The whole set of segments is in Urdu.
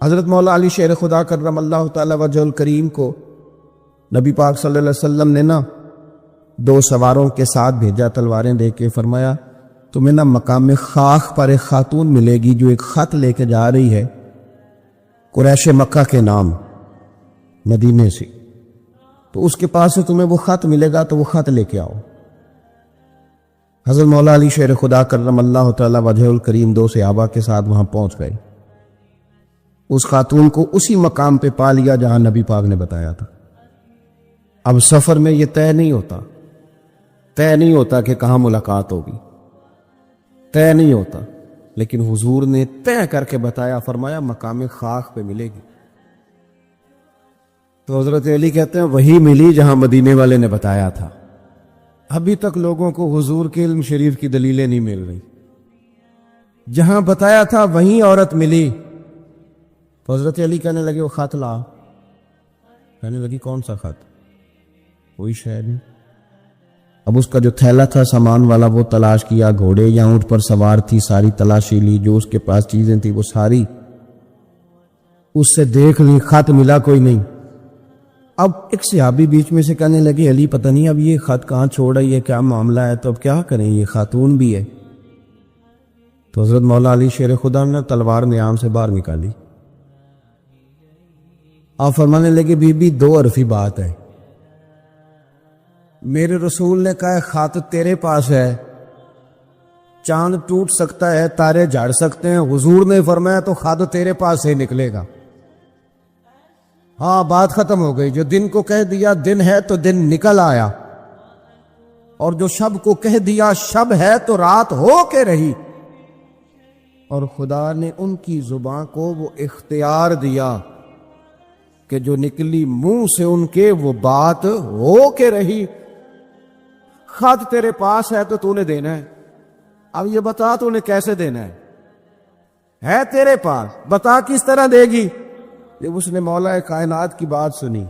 حضرت مولا علی شیر خدا کرم اللہ تعالی وجہ الکریم کو نبی پاک صلی اللہ علیہ وسلم نے نا 2 سواروں کے ساتھ بھیجا، تلواریں دے کے فرمایا تمہیں نا مقام خاک پر ایک خاتون ملے گی جو ایک خط لے کے جا رہی ہے قریش مکہ کے نام مدینے سے، تو اس کے پاس سے تمہیں وہ خط ملے گا تو وہ خط لے کے آؤ۔ حضرت مولا علی شیر خدا کرم اللہ تعالی وجہ الکریم 2 صحابہ کے ساتھ وہاں پہنچ گئے۔ اس خاتون کو اسی مقام پہ پا لیا جہاں نبی پاک نے بتایا تھا۔ اب سفر میں یہ طے نہیں ہوتا کہ کہاں ملاقات ہوگی، طے نہیں ہوتا، لیکن حضور نے طے کر کے بتایا، فرمایا مقام خاک پہ ملے گی۔ تو حضرت علی کہتے ہیں وہی ملی جہاں مدینے والے نے بتایا تھا۔ ابھی تک لوگوں کو حضور کے علم شریف کی دلیلیں نہیں مل رہی، جہاں بتایا تھا وہیں عورت ملی۔ تو حضرت علی کہنے لگے وہ خط لا، کہنے لگی کون سا خط؟ کوئی شے نہیں۔ اب اس کا جو تھیلا تھا سامان والا وہ تلاش کیا، گھوڑے یا اونٹ پر سوار تھی، ساری تلاشی لی، جو اس کے پاس چیزیں تھی وہ ساری اس سے دیکھ لی، خط ملا کوئی نہیں۔ اب ایک صحابی بیچ میں سے کہنے لگے علی پتہ نہیں اب یہ خط کہاں چھوڑ رہی ہے، کیا معاملہ ہے، تو اب کیا کریں، یہ خاتون بھی ہے۔ تو حضرت مولا علی شیر خدا نے تلوار نیام سے باہر نکالی، آپ فرمانے لگے بی بی 2 حرفی بات ہے، میرے رسول نے کہا خط تیرے پاس ہے، چاند ٹوٹ سکتا ہے، تارے جھڑ سکتے ہیں، حضور نے فرمایا تو خط تیرے پاس سے نکلے گا۔ ہاں بات ختم ہو گئی، جو دن کو کہہ دیا دن ہے تو دن نکل آیا، اور جو شب کو کہہ دیا شب ہے تو رات ہو کے رہی، اور خدا نے ان کی زبان کو وہ اختیار دیا کہ جو نکلی منہ سے ان کے وہ بات ہو کے رہی۔ خط تیرے پاس ہے تو نے دینا ہے، اب یہ بتا تو نے کیسے دینا ہے تیرے پاس، بتا کس طرح دے گی۔ جب اس نے مولا کائنات کی بات سنی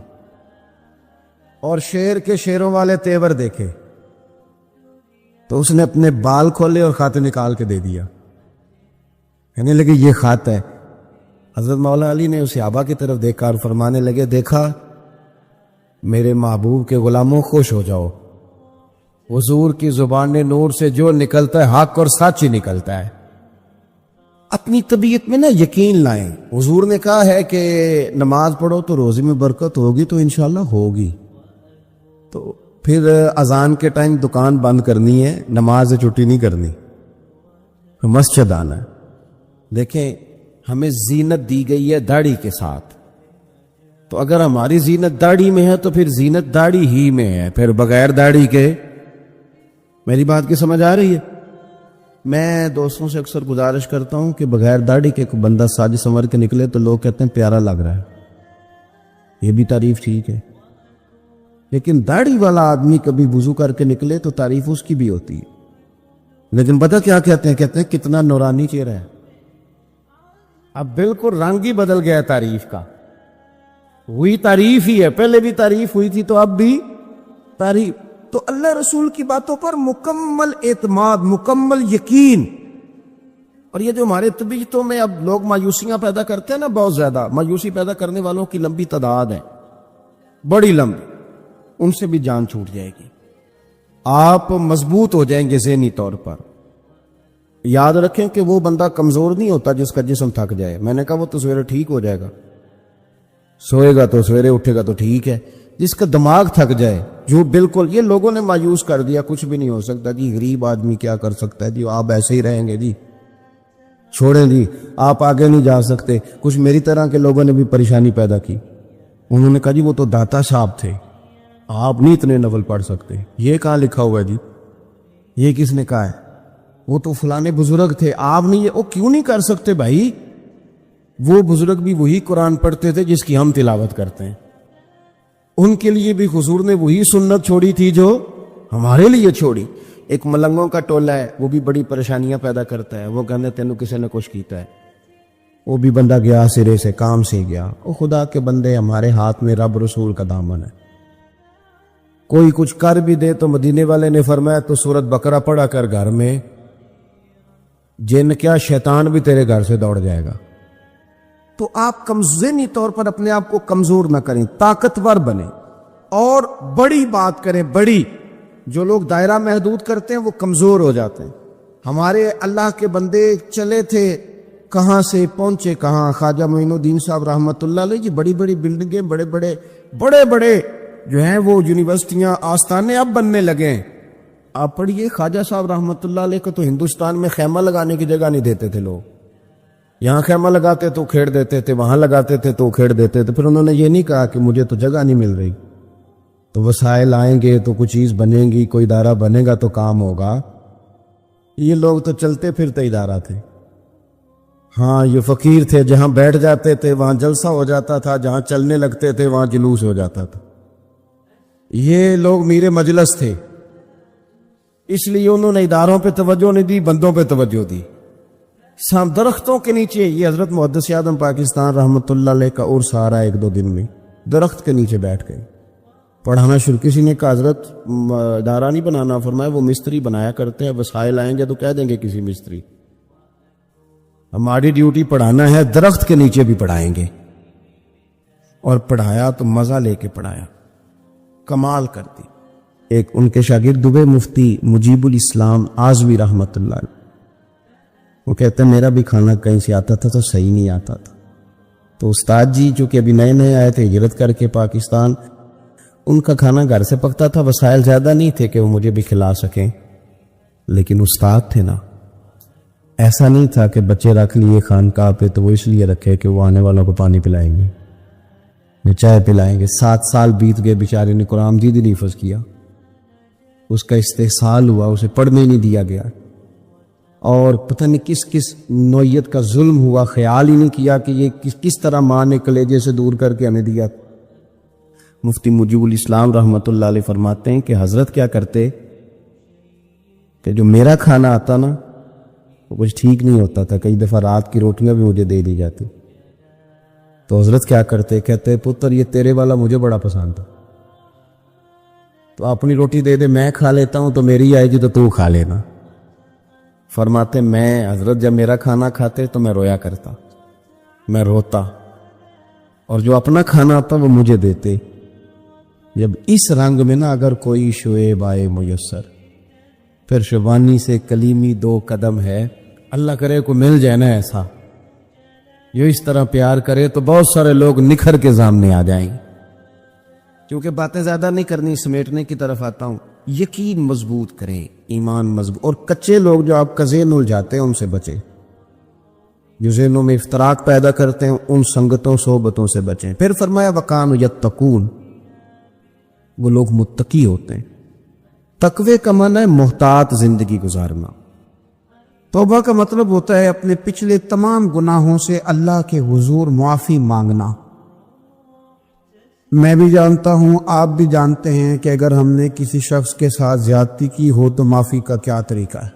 اور شیر کے شیروں والے تیور دیکھے تو اس نے اپنے بال کھولے اور خط نکال کے دے دیا، کہنے لگے یہ خط ہے۔ حضرت مولا علی نے اس صحابہ کی طرف دیکھا اور فرمانے لگے دیکھا میرے محبوب کے غلاموں خوش ہو جاؤ، حضور کی زبان نور سے جو نکلتا ہے حق اور سچ ہی نکلتا ہے۔ اپنی طبیعت میں نا یقین لائیں، حضور نے کہا ہے کہ نماز پڑھو تو روزی میں برکت ہوگی، تو انشاءاللہ ہوگی، تو پھر اذان کے ٹائم دکان بند کرنی ہے، نماز سے چھٹی نہیں کرنی، مسجد آنا ہے۔ دیکھیں ہمیں زینت دی گئی ہے داڑھی کے ساتھ، تو اگر ہماری زینت داڑھی میں ہے تو پھر زینت داڑھی ہی میں ہے، پھر بغیر داڑھی کے۔ میری بات کی سمجھ آ رہی ہے؟ میں دوستوں سے اکثر گزارش کرتا ہوں کہ بغیر داڑھی کے کوئی بندہ ساج سنور کے نکلے تو لوگ کہتے ہیں پیارا لگ رہا ہے، یہ بھی تعریف ٹھیک ہے، لیکن داڑھی والا آدمی کبھی وضو کر کے نکلے تو تعریف اس کی بھی ہوتی ہے، لیکن پتہ کیا کہتے ہیں کتنا نورانی چہرہ ہے۔ اب بالکل رنگ ہی بدل گیا تعریف کا، وہی تعریف ہی ہے، پہلے بھی تعریف ہوئی تھی تو اب بھی تعریف۔ تو اللہ رسول کی باتوں پر مکمل اعتماد، مکمل یقین۔ اور یہ جو ہمارے طبیعتوں میں اب لوگ مایوسیاں پیدا کرتے ہیں نا، بہت زیادہ مایوسی پیدا کرنے والوں کی لمبی تعداد ہے، بڑی لمبی، ان سے بھی جان چھوٹ جائے گی، آپ مضبوط ہو جائیں گے ذہنی طور پر۔ یاد رکھیں کہ وہ بندہ کمزور نہیں ہوتا جس کا جسم تھک جائے، میں نے کہا وہ تو سویرے ٹھیک ہو جائے گا، سوئے گا تو سویرے اٹھے گا تو ٹھیک ہے۔ جس کا دماغ تھک جائے، جو بالکل یہ لوگوں نے مایوس کر دیا، کچھ بھی نہیں ہو سکتا جی، غریب آدمی کیا کر سکتا ہے جی، آپ ایسے ہی رہیں گے جی، چھوڑیں جی، آپ آگے نہیں جا سکتے۔ کچھ میری طرح کے لوگوں نے بھی پریشانی پیدا کی، انہوں نے کہا جی وہ تو داتا صاحب تھے، آپ نہیں اتنے نفل پڑھ سکتے۔ یہ کہاں لکھا ہوا ہے جی؟ یہ کس نے کہا ہے؟ وہ تو فلانے بزرگ تھے، آپ نہیں، وہ کیوں نہیں کر سکتے بھائی؟ وہ بزرگ بھی وہی قرآن پڑھتے تھے جس کی ہم تلاوت کرتے ہیں، ان کے لیے بھی حضور نے وہی سنت چھوڑی تھی جو ہمارے لیے چھوڑی۔ ایک ملنگوں کا ٹولہ ہے، وہ بھی بڑی پریشانیاں پیدا کرتا ہے، وہ کہتے تینوں کسی نے کچھ کیتا ہے، وہ بھی بندہ گیا سرے سے، کام سے گیا۔ او خدا کے بندے، ہمارے ہاتھ میں رب رسول کا دامن ہے، کوئی کچھ کر بھی دے تو مدینے والے نے فرمایا تو سورت بقرہ پڑھا کر گھر میں، جن کیا شیطان بھی تیرے گھر سے دوڑ جائے گا۔ تو آپ ذہنی طور پر اپنے آپ کو کمزور نہ کریں، طاقتور بنیں اور بڑی بات کریں، بڑی۔ جو لوگ دائرہ محدود کرتے ہیں وہ کمزور ہو جاتے ہیں۔ ہمارے اللہ کے بندے چلے تھے، کہاں سے پہنچے کہاں۔ خواجہ معین الدین صاحب رحمۃ اللہ علیہ جی، بڑی بڑی بلڈنگیں، بڑے بڑے جو ہیں وہ یونیورسٹیاں، آستانے اب بننے لگے ہیں۔ آپ پڑھیے خواجہ صاحب رحمۃ اللہ علیہ کو تو ہندوستان میں خیمہ لگانے کی جگہ نہیں دیتے تھے لوگ۔ یہاں خیمہ لگاتے تو کھیڑ دیتے تھے، وہاں لگاتے تھے تو کھیڑ دیتے تھے۔ پھر انہوں نے یہ نہیں کہا کہ مجھے تو جگہ نہیں مل رہی، تو وسائل آئیں گے تو کوئی چیز بنے گی، کوئی ادارہ بنے گا تو کام ہوگا۔ یہ لوگ تو چلتے پھرتے ادارہ تھے۔ ہاں، یہ فقیر تھے، جہاں بیٹھ جاتے تھے وہاں جلسہ ہو جاتا تھا، جہاں چلنے لگتے تھے وہاں جلوس ہو جاتا تھا۔ یہ لوگ میرے مجلس تھے، اس لیے انہوں نے اداروں پہ توجہ نہیں دی، بندوں پہ توجہ دی۔ سام درختوں کے نیچے، یہ حضرت محدث اعظم پاکستان رحمۃ اللہ علیہ کا عرس آ رہا ہے 1-2 دن میں، درخت کے نیچے بیٹھ گئے پڑھانا شروع۔ کسی نے کہا حضرت ادارہ نہیں بنانا، فرمایا وہ مستری بنایا کرتے ہیں، وسائل آئیں گے تو کہہ دیں گے کسی مستری، ہماری ڈیوٹی پڑھانا ہے، درخت کے نیچے بھی پڑھائیں گے۔ اور پڑھایا تو مزہ لے کے پڑھایا، کمال کر دی۔ ایک ان کے شاگرد ہوئے مفتی مجیب الاسلام اعظمی رحمۃ اللہ علیہ، وہ کہتے ہیں میرا بھی کھانا کہیں سے آتا تھا تو صحیح نہیں آتا تھا، تو استاد جی جو کہ ابھی نئے نئے آئے تھے ہجرت کر کے پاکستان، ان کا کھانا گھر سے پکتا تھا، وسائل زیادہ نہیں تھے کہ وہ مجھے بھی کھلا سکیں، لیکن استاد تھے نا، ایسا نہیں تھا کہ بچے رکھ لیے خانقاہ پہ تو وہ اس لیے رکھے کہ وہ آنے والوں کو پانی پلائیں گے، چائے پلائیں گے۔ 7 سال بیت گئے، بیچارے نے قرآن مجید نہیں حفظ کیا، اس کا استحصال ہوا، اسے پڑھنے نہیں دیا گیا، اور پتہ نہیں کس نوعیت کا ظلم ہوا، خیال ہی نہیں کیا کہ یہ کس طرح ماں نے کلیجے سے دور کر کے ہمیں دیا۔ مفتی مجیب الاسلام رحمۃ اللہ علیہ فرماتے ہیں کہ حضرت کیا کرتے کہ جو میرا کھانا آتا نا وہ کچھ ٹھیک نہیں ہوتا تھا، کئی دفعہ رات کی روٹیاں بھی مجھے دے دی جاتی، تو حضرت کیا کرتے، کہتے پتر یہ تیرے والا مجھے بڑا پسند تھا، تو اپنی روٹی دے دے، میں کھا لیتا ہوں، تو میری آئے گی تو کھا لینا۔ فرماتے میں حضرت جب میرا کھانا کھاتے تو میں رویا کرتا، میں روتا، اور جو اپنا کھانا آتا وہ مجھے دیتے۔ جب اس رنگ میں نا اگر کوئی شعیب آئے میسر، پھر شبانی سے کلیمی 2 قدم ہے، اللہ کرے کو مل جائے نا ایسا، یہ اس طرح پیار کرے تو بہت سارے لوگ نکھر کے سامنے آ جائیں گے۔ کیونکہ باتیں زیادہ نہیں کرنی، سمیٹنے کی طرف آتا ہوں۔ یقین مضبوط کریں، ایمان مضبوط، اور کچے لوگ جو آپ کا ذہن الجھاتے ہیں ان سے بچیں، جو ذہنوں میں افتراق پیدا کرتے ہیں ان سنگتوں صحبتوں سے بچیں۔ پھر فرمایا وَقَانُوا يَتَّقُونَ، وہ لوگ متقی ہوتے ہیں۔ تقوی کا معنی ہے محتاط زندگی گزارنا۔ توبہ کا مطلب ہوتا ہے اپنے پچھلے تمام گناہوں سے اللہ کے حضور معافی مانگنا۔ میں بھی جانتا ہوں، آپ بھی جانتے ہیں کہ اگر ہم نے کسی شخص کے ساتھ زیادتی کی ہو تو معافی کا کیا طریقہ ہے۔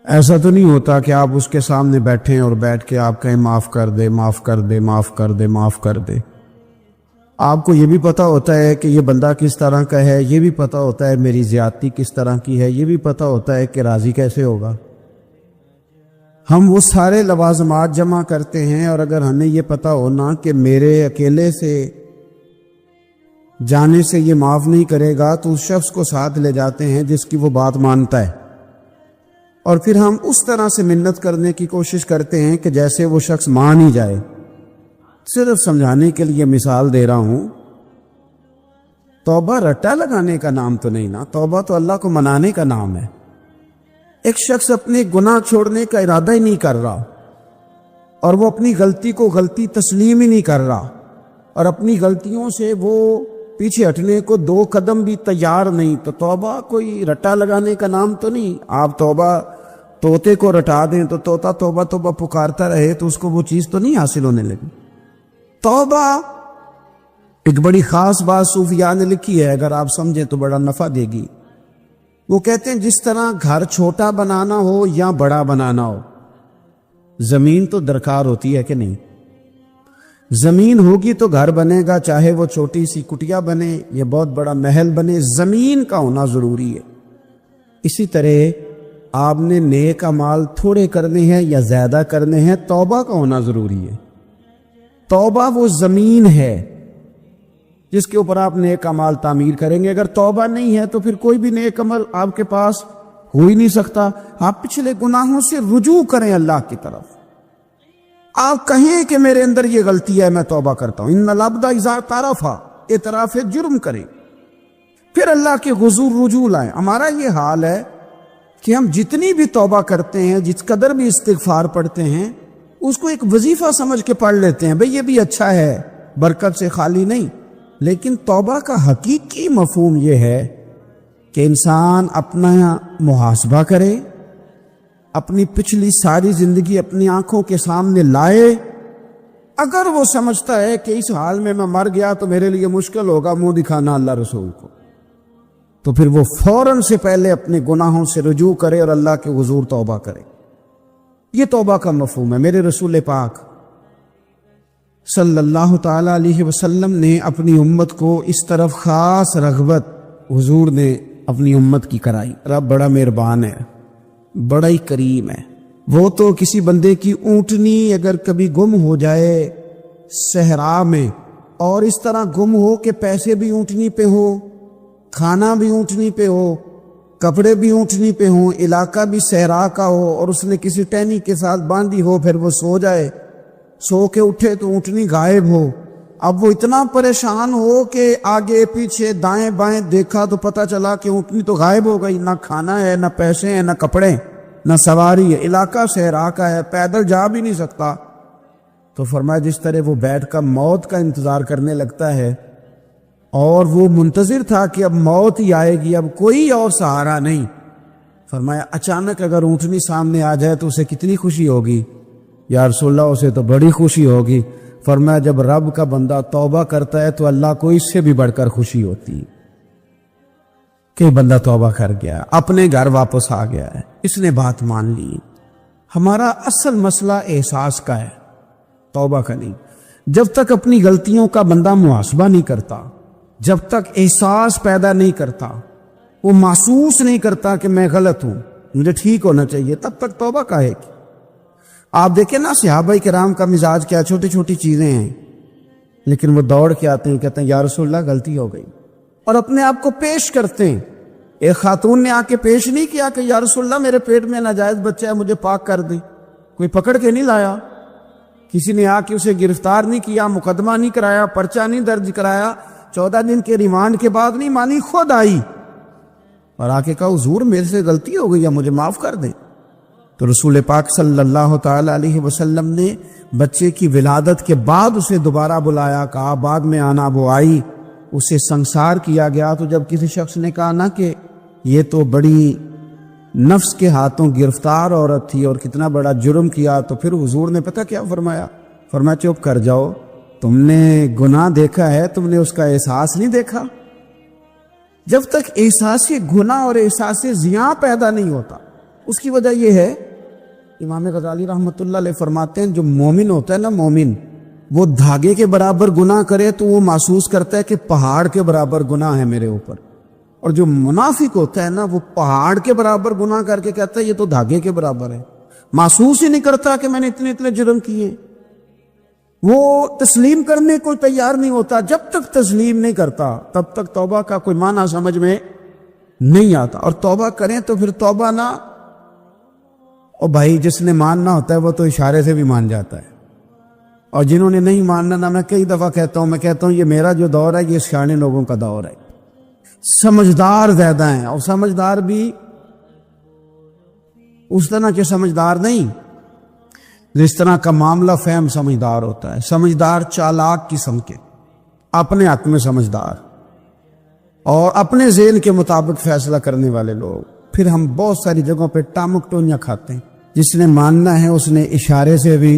ایسا تو نہیں ہوتا کہ آپ اس کے سامنے بیٹھیں اور بیٹھ کے آپ کہیں معاف کر دے، معاف کر دے، معاف کر دے، معاف کر دے۔ آپ کو یہ بھی پتہ ہوتا ہے کہ یہ بندہ کس طرح کا ہے، یہ بھی پتہ ہوتا ہے میری زیادتی کس طرح کی ہے، یہ بھی پتہ ہوتا ہے کہ راضی کیسے ہوگا۔ ہم وہ سارے لوازمات جمع کرتے ہیں، اور اگر ہمیں یہ پتہ ہونا کہ میرے اکیلے سے جانے سے یہ معاف نہیں کرے گا تو اس شخص کو ساتھ لے جاتے ہیں جس کی وہ بات مانتا ہے، اور پھر ہم اس طرح سے منت کرنے کی کوشش کرتے ہیں کہ جیسے وہ شخص مان ہی جائے۔ صرف سمجھانے کے لیے مثال دے رہا ہوں، توبہ رٹا لگانے کا نام تو نہیں نا، توبہ تو اللہ کو منانے کا نام ہے۔ ایک شخص اپنے گناہ چھوڑنے کا ارادہ ہی نہیں کر رہا، اور وہ اپنی غلطی کو غلطی تسلیم ہی نہیں کر رہا، اور اپنی غلطیوں سے وہ پیچھے ہٹنے کو 2 قدم بھی تیار نہیں، تو توبہ کوئی رٹا لگانے کا نام تو نہیں۔ آپ توبہ طوطے کو رٹا دیں تو طوطا توبہ توبہ پکارتا رہے تو اس کو وہ چیز تو نہیں حاصل ہونے لگی۔ توبہ ایک بڑی خاص بات صوفیاء نے لکھی ہے، اگر آپ سمجھیں تو بڑا نفع دے گی۔ وہ کہتے ہیں جس طرح گھر چھوٹا بنانا ہو یا بڑا بنانا ہو، زمین تو درکار ہوتی ہے کہ نہیں؟ زمین ہوگی تو گھر بنے گا، چاہے وہ چھوٹی سی کٹیا بنے یا بہت بڑا محل بنے، زمین کا ہونا ضروری ہے۔ اسی طرح آپ نے نیک اعمال تھوڑے کرنے ہیں یا زیادہ کرنے ہیں، توبہ کا ہونا ضروری ہے۔ توبہ وہ زمین ہے جس کے اوپر آپ نیک اعمال تعمیر کریں گے۔ اگر توبہ نہیں ہے تو پھر کوئی بھی نیک عمل آپ کے پاس ہو ہی نہیں سکتا۔ آپ پچھلے گناہوں سے رجوع کریں اللہ کی طرف، آپ کہیں کہ میرے اندر یہ غلطی ہے، میں توبہ کرتا ہوں۔ ان العبد اذا اعترف، اعتراف جرم کریں، پھر اللہ کے حضور رجوع لائیں۔ ہمارا یہ حال ہے کہ ہم جتنی بھی توبہ کرتے ہیں، جس قدر بھی استغفار پڑھتے ہیں، اس کو ایک وظیفہ سمجھ کے پڑھ لیتے ہیں، بھئی یہ بھی اچھا ہے، برکت سے خالی نہیں۔ لیکن توبہ کا حقیقی مفہوم یہ ہے کہ انسان اپنا محاسبہ کرے، اپنی پچھلی ساری زندگی اپنی آنکھوں کے سامنے لائے۔ اگر وہ سمجھتا ہے کہ اس حال میں مر گیا تو میرے لیے مشکل ہوگا منہ دکھانا اللہ رسول کو، تو پھر وہ فوراً سے پہلے اپنے گناہوں سے رجوع کرے اور اللہ کے حضور توبہ کرے۔ یہ توبہ کا مفہوم ہے۔ میرے رسول پاک صلی اللہ تعالی علیہ وسلم نے اپنی امت کو اس طرف خاص رغبت حضور نے اپنی امت کی کرائی۔ رب بڑا مہربان ہے، بڑا ہی کریم ہے۔ وہ تو کسی بندے کی اونٹنی اگر کبھی گم ہو جائے صحرا میں، اور اس طرح گم ہو کہ پیسے بھی اونٹنی پہ ہو، کھانا بھی اونٹنی پہ ہو، کپڑے بھی اونٹنی پہ ہوں، علاقہ بھی صحرا کا ہو، اور اس نے کسی ٹہنی کے ساتھ باندھی ہو، پھر وہ سو جائے، سو کے اٹھے تو اونٹنی غائب ہو۔ اب وہ اتنا پریشان ہو کہ آگے پیچھے دائیں بائیں دیکھا تو پتہ چلا کہ اونٹنی تو غائب ہو گئی، نہ کھانا ہے، نہ پیسے ہیں، نہ کپڑے، نہ سواری ہے، علاقہ صحرا کا ہے، پیدل جا بھی نہیں سکتا۔ تو فرمایا جس طرح وہ بیٹھ کر موت کا انتظار کرنے لگتا ہے، اور وہ منتظر تھا کہ اب موت ہی آئے گی، اب کوئی اور سہارا نہیں، فرمایا اچانک اگر اونٹنی سامنے آ جائے تو اسے کتنی خوشی ہوگی؟ یا رسول اللہ اسے تو بڑی خوشی ہوگی۔ فرمایا جب رب کا بندہ توبہ کرتا ہے تو اللہ کو اس سے بھی بڑھ کر خوشی ہوتی ہے کہ بندہ توبہ کر گیا، اپنے گھر واپس آ گیا ہے، اس نے بات مان لی۔ ہمارا اصل مسئلہ احساس کا ہے، توبہ کا نہیں۔ جب تک اپنی غلطیوں کا بندہ محاسبہ نہیں کرتا، جب تک احساس پیدا نہیں کرتا، وہ محسوس نہیں کرتا کہ میں غلط ہوں، مجھے ٹھیک ہونا چاہیے، تب تک توبہ کا ہے کہ آپ دیکھیں نا صحابہ کرام کا مزاج کیا، چھوٹی چھوٹی چیزیں ہیں لیکن وہ دوڑ کے آتے ہیں، کہتے ہیں یا رسول اللہ غلطی ہو گئی، اور اپنے آپ کو پیش کرتے ہیں۔ ایک خاتون نے آ کے پیش نہیں کیا کہ یا رسول اللہ میرے پیٹ میں ناجائز بچہ ہے، مجھے پاک کر دیں، کوئی پکڑ کے نہیں لایا، کسی نے آ کے اسے گرفتار نہیں کیا، مقدمہ نہیں کرایا، پرچہ نہیں درج کرایا، 14 دن کے ریمانڈ کے بعد نہیں مانی، خود آئی اور آ کے کہا حضور میرے سے غلطی ہو گئی ہے، مجھے معاف کر دیں۔ تو رسول پاک صلی اللہ تعالی علیہ وسلم نے بچے کی ولادت کے بعد اسے دوبارہ بلایا، کہا بعد میں آنا، وہ آئی، اسے سنسار کیا گیا۔ تو جب کسی شخص نے کہا نا کہ یہ تو بڑی نفس کے ہاتھوں گرفتار عورت تھی اور کتنا بڑا جرم کیا، تو پھر حضور نے پتہ کیا فرمایا؟ فرمایا چپ کر جاؤ، تم نے گناہ دیکھا ہے، تم نے اس کا احساس نہیں دیکھا۔ جب تک احساس گناہ اور احساس زیاں پیدا نہیں ہوتا، اس کی وجہ یہ ہے، امام غزالی رحمۃ اللہ علیہ فرماتے ہیں جو مومن ہوتا ہے نا، مومن وہ دھاگے کے برابر گناہ کرے تو وہ محسوس کرتا ہے کہ پہاڑ کے برابر گناہ ہے میرے اوپر، اور جو منافق ہوتا ہے نا وہ پہاڑ کے برابر گناہ کر کے کہتا ہے یہ تو دھاگے کے برابر ہے، محسوس ہی نہیں کرتا کہ میں نے اتنے جرم کیے، وہ تسلیم کرنے کو تیار نہیں ہوتا۔ جب تک تسلیم نہیں کرتا تب تک توبہ کا کوئی معنی سمجھ میں نہیں آتا۔ اور توبہ کریں تو پھر توبہ نہ، اور بھائی جس نے ماننا ہوتا ہے وہ تو اشارے سے بھی مان جاتا ہے، اور جنہوں نے نہیں ماننا نا، میں کئی دفعہ کہتا ہوں یہ میرا جو دور ہے یہ سیانے لوگوں کا دور ہے، سمجھدار زیادہ ہیں، اور سمجھدار بھی اس طرح کے سمجھدار نہیں جس طرح کا معاملہ فہم سمجھدار ہوتا ہے۔ سمجھدار چالاک قسم کے، اپنے حق میں سمجھدار اور اپنے ذہن کے مطابق فیصلہ کرنے والے لوگ۔ پھر ہم بہت ساری جگہوں پہ ٹامک ٹونیاں کھاتے ہیں، جس نے ماننا ہے اس نے اشارے سے بھی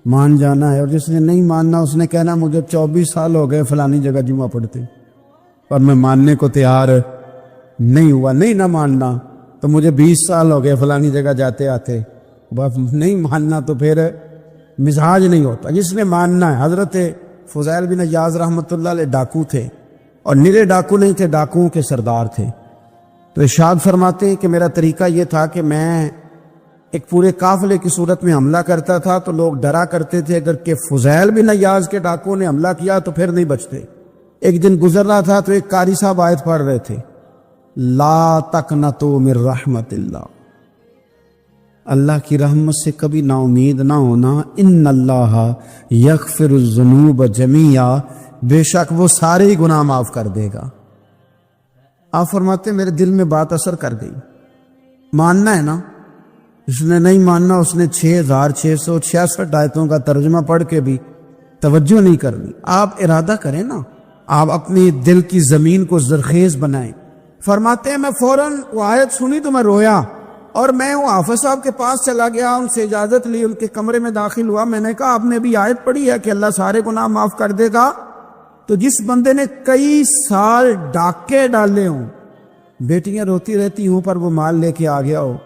مان جانا ہے، اور جس نے نہیں ماننا اس نے کہنا مجھے 24 سال ہو گئے فلانی جگہ جمعہ پڑھتے اور میں ماننے کو تیار نہیں ہوا۔ نہیں نہ ماننا تو مجھے 20 سال ہو گئے فلانی جگہ جاتے آتے، بس نہیں ماننا تو پھر مزاج نہیں ہوتا۔ جس نے ماننا ہے، حضرت فضیل بن عیاض رحمۃ اللہ علیہ ڈاکو تھے، اور نرے ڈاکو نہیں تھے، ڈاکوؤں کے سردار تھے، تو ارشاد فرماتے ہیں کہ میرا طریقہ یہ تھا کہ میں ایک پورے قافلے کی صورت میں حملہ کرتا تھا تو لوگ ڈرا کرتے تھے اگر کہ فضیل بن عیاض کے ڈاکوؤں نے حملہ کیا تو پھر نہیں بچتے۔ ایک دن گزر رہا تھا تو ایک قاری صاحب آیت پڑھ رہے تھے، لا تقنطوا من رحمت اللہ، اللہ کی رحمت سے کبھی نا امید نہ ہونا، ان اللہ یغفر الذنوب جمیعا، بے شک وہ سارے ہی گناہ معاف کر دے گا۔ آپ فرماتے ہیں میرے دل میں بات اثر کر گئی، ماننا ہے نا۔ اس نے نہیں ماننا، اس نے 6666 آیتوں کا ترجمہ پڑھ کے بھی توجہ نہیں کرنی۔ آپ ارادہ کریں نا، آپ اپنی دل کی زمین کو زرخیز بنائیں۔ فرماتے ہیں میں فوراً وہ آیت سنی تو میں رویا، اور میں وہ حافظ صاحب کے پاس چلا گیا، ان سے اجازت لی، ان کے کمرے میں داخل ہوا۔ میں نے کہا آپ نے بھی آیت پڑھی ہے کہ اللہ سارے گناہ معاف کر دے گا؟ تو جس بندے نے کئی سال ڈاکے ڈالے ہوں، بیٹیاں روتی رہتی ہوں پر وہ مال لے کے آ گیا ہو،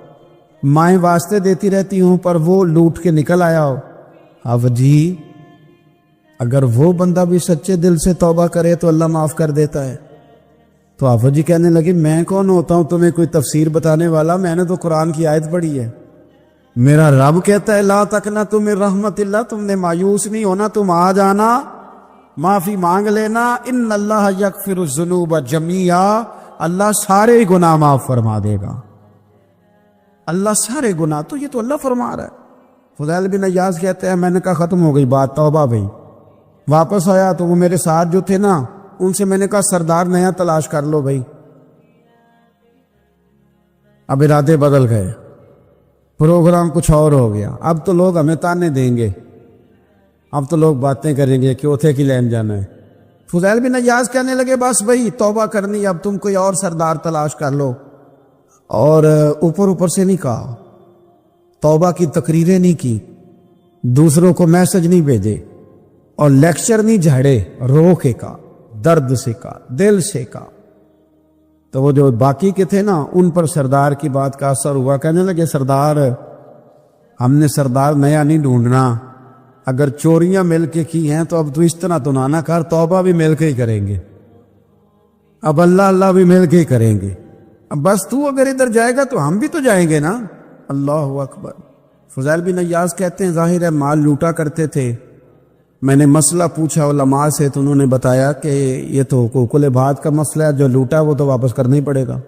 مائیں واسطے دیتی رہتی ہوں پر وہ لوٹ کے نکل آیا ہو، اب جی اگر وہ بندہ بھی سچے دل سے توبہ کرے تو اللہ معاف کر دیتا ہے۔ تو آفت جی کہنے لگے میں کون ہوتا ہوں تمہیں کوئی تفسیر بتانے والا، میں نے تو قرآن کی آیت پڑھی ہے، میرا رب کہتا ہے لا تقنطوا من رحمت اللہ، تم نے مایوس نہیں ہونا، تم آ جانا، معافی مانگ لینا، ان اللہ یغفر الذنوب جمیعا، اللہ سارے گناہ معاف فرما دے گا، اللہ سارے گناہ۔ تو یہ تو اللہ فرما رہا ہے۔ فضیل بن عیاض کہتے ہیں میں نے کہا ختم ہو گئی بات، توبہ بھائی۔ واپس آیا تو وہ میرے ساتھ جو تھے نا ان سے میں نے کہا سردار نیا تلاش کر لو بھائی۔ اب ارادے بدل گئے، پروگرام کچھ اور ہو گیا، اب تو لوگ ہمیں تانے دیں گے، اب تو لوگ باتیں کریں گے کہ اوتھے کی لین جانا ہے۔ فضیل بن عیاض کہنے لگے بس بھائی توبہ کرنی، اب تم کوئی اور سردار تلاش کر لو، اور اوپر اوپر سے نہیں کہا، توبہ کی تقریریں نہیں کی، دوسروں کو میسج نہیں بھیجے، اور لیکچر نہیں جھاڑے، رو کے کہا، درد سے کہا، دل سے کہا۔ تو وہ جو باقی کے تھے نا ان پر سردار کی بات کا اثر ہوا، کہنے لگے سردار ہم نے سردار نیا نہیں ڈھونڈنا، اگر چوریاں مل کے کی ہیں تو اب تو اس طرح تو نہ کر، توبہ بھی مل کے ہی کریں گے، اب اللہ اللہ بھی مل کے ہی کریں گے، اب بس تو اگر ادھر جائے گا تو ہم بھی تو جائیں گے نا۔ اللہ اکبر۔ فضیل بن عیاض کہتے ہیں ظاہر ہے مال لوٹا کرتے تھے، میں نے مسئلہ پوچھا علماء سے تو انہوں نے بتایا کہ یہ تو کوکل بھات کا مسئلہ ہے، جو لوٹا وہ تو واپس کرنا ہی پڑے گا۔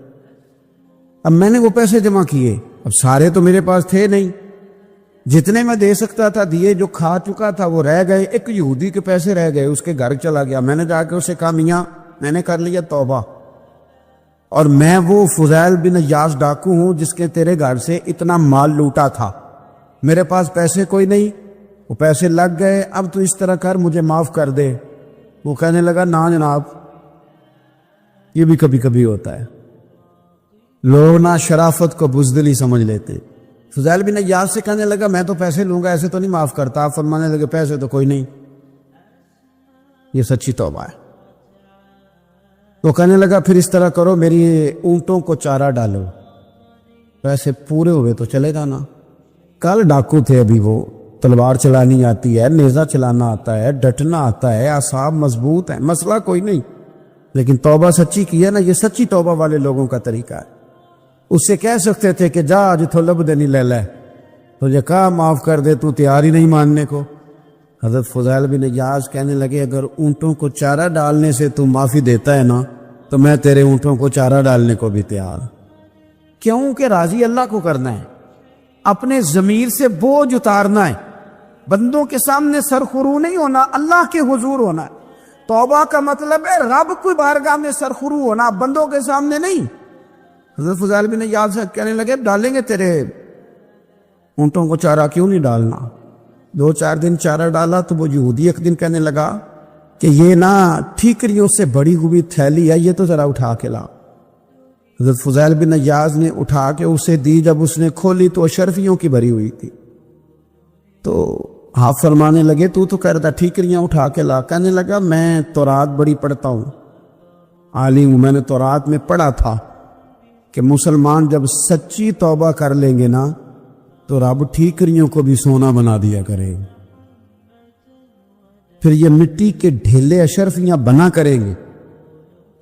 اب میں نے وہ پیسے جمع کیے، اب سارے تو میرے پاس تھے نہیں، جتنے میں دے سکتا تھا دیے، جو کھا چکا تھا وہ رہ گئے، ایک یہودی کے پیسے رہ گئے، اس کے گھر چلا گیا، میں نے جا کے اسے کہا میاں میں نے کر لیا توبہ، اور میں وہ فضیل بن عیاض ڈاکو ہوں جس کے تیرے گھر سے اتنا مال لوٹا تھا، میرے پاس پیسے کوئی نہیں، وہ پیسے لگ گئے، اب تو اس طرح کر مجھے معاف کر دے۔ وہ کہنے لگا نا جناب، یہ بھی کبھی کبھی ہوتا ہے، لوگ نہ شرافت کو بزدلی سمجھ لیتے۔ فضیل بن عیاض سے کہنے لگا میں تو پیسے لوں گا، ایسے تو نہیں معاف کرتا۔ آپ فرمانے لگے پیسے تو کوئی نہیں، یہ سچی توبہ ہے۔ تو کہنے لگا پھر اس طرح کرو، میری اونٹوں کو چارہ ڈالو، پیسے پورے ہوئے تو چلے جانا۔ کل ڈاکو تھے، ابھی وہ تلوار چلانی آتی ہے، نیزہ چلانا آتا ہے، ڈٹنا آتا ہے، اعصاب مضبوط ہیں، مسئلہ کوئی نہیں، لیکن توبہ سچی کی ہے نا، یہ سچی توبہ والے لوگوں کا طریقہ ہے۔ اس سے کہہ سکتے تھے کہ جا آج تو لب دینی لے لے، تو یہ کہا معاف کر دے، تو تیار ہی نہیں ماننے کو۔ حضرت فضیل بن عیاض کہنے لگے اگر اونٹوں کو چارہ ڈالنے سے تو معافی دیتا ہے نا تو میں تیرے اونٹوں کو چارہ ڈالنے کو بھی تیار۔ کیوں کہ راضی اللہ کو کرنا ہے، اپنے ضمیر سے بوجھ اتارنا ہے، بندوں کے سامنے سرخرو نہیں ہونا، اللہ کے حضور ہونا ہے۔ توبہ کا مطلب ہے رب کی بارگاہ میں سرخرو ہونا، بندوں کے سامنے نہیں۔ حضرت فضیل بن عیاض سے کہنے لگے ڈالیں گے تیرے اونٹوں کو چارہ، کیوں نہیں ڈالنا؟ 2-4 دن چارہ ڈالا تو وہ یہودی ایک دن کہنے لگا کہ یہ نا ٹھیکریوں سے بڑی ہوئی تھیلی ہے، یہ تو ذرا اٹھا کے لا۔ حضرت فضیل بن عیاض نے اٹھا کے اسے دی، جب اس نے کھولی تو اشرفیوں کی بھری ہوئی تھی۔ تو آپ فرمانے لگے تو کہہ رہا تھا ٹھیکریاں اٹھا کے لا۔ کہنے لگا میں تورات بڑی پڑھتا ہوں، عالم ہوں، میں نے تورات میں پڑھا تھا کہ مسلمان جب سچی توبہ کر لیں گے نا تو رب ٹھیکریوں کو بھی سونا بنا دیا کرے، پھر یہ مٹی کے ڈھیلے اشرفیاں بنا کریں گے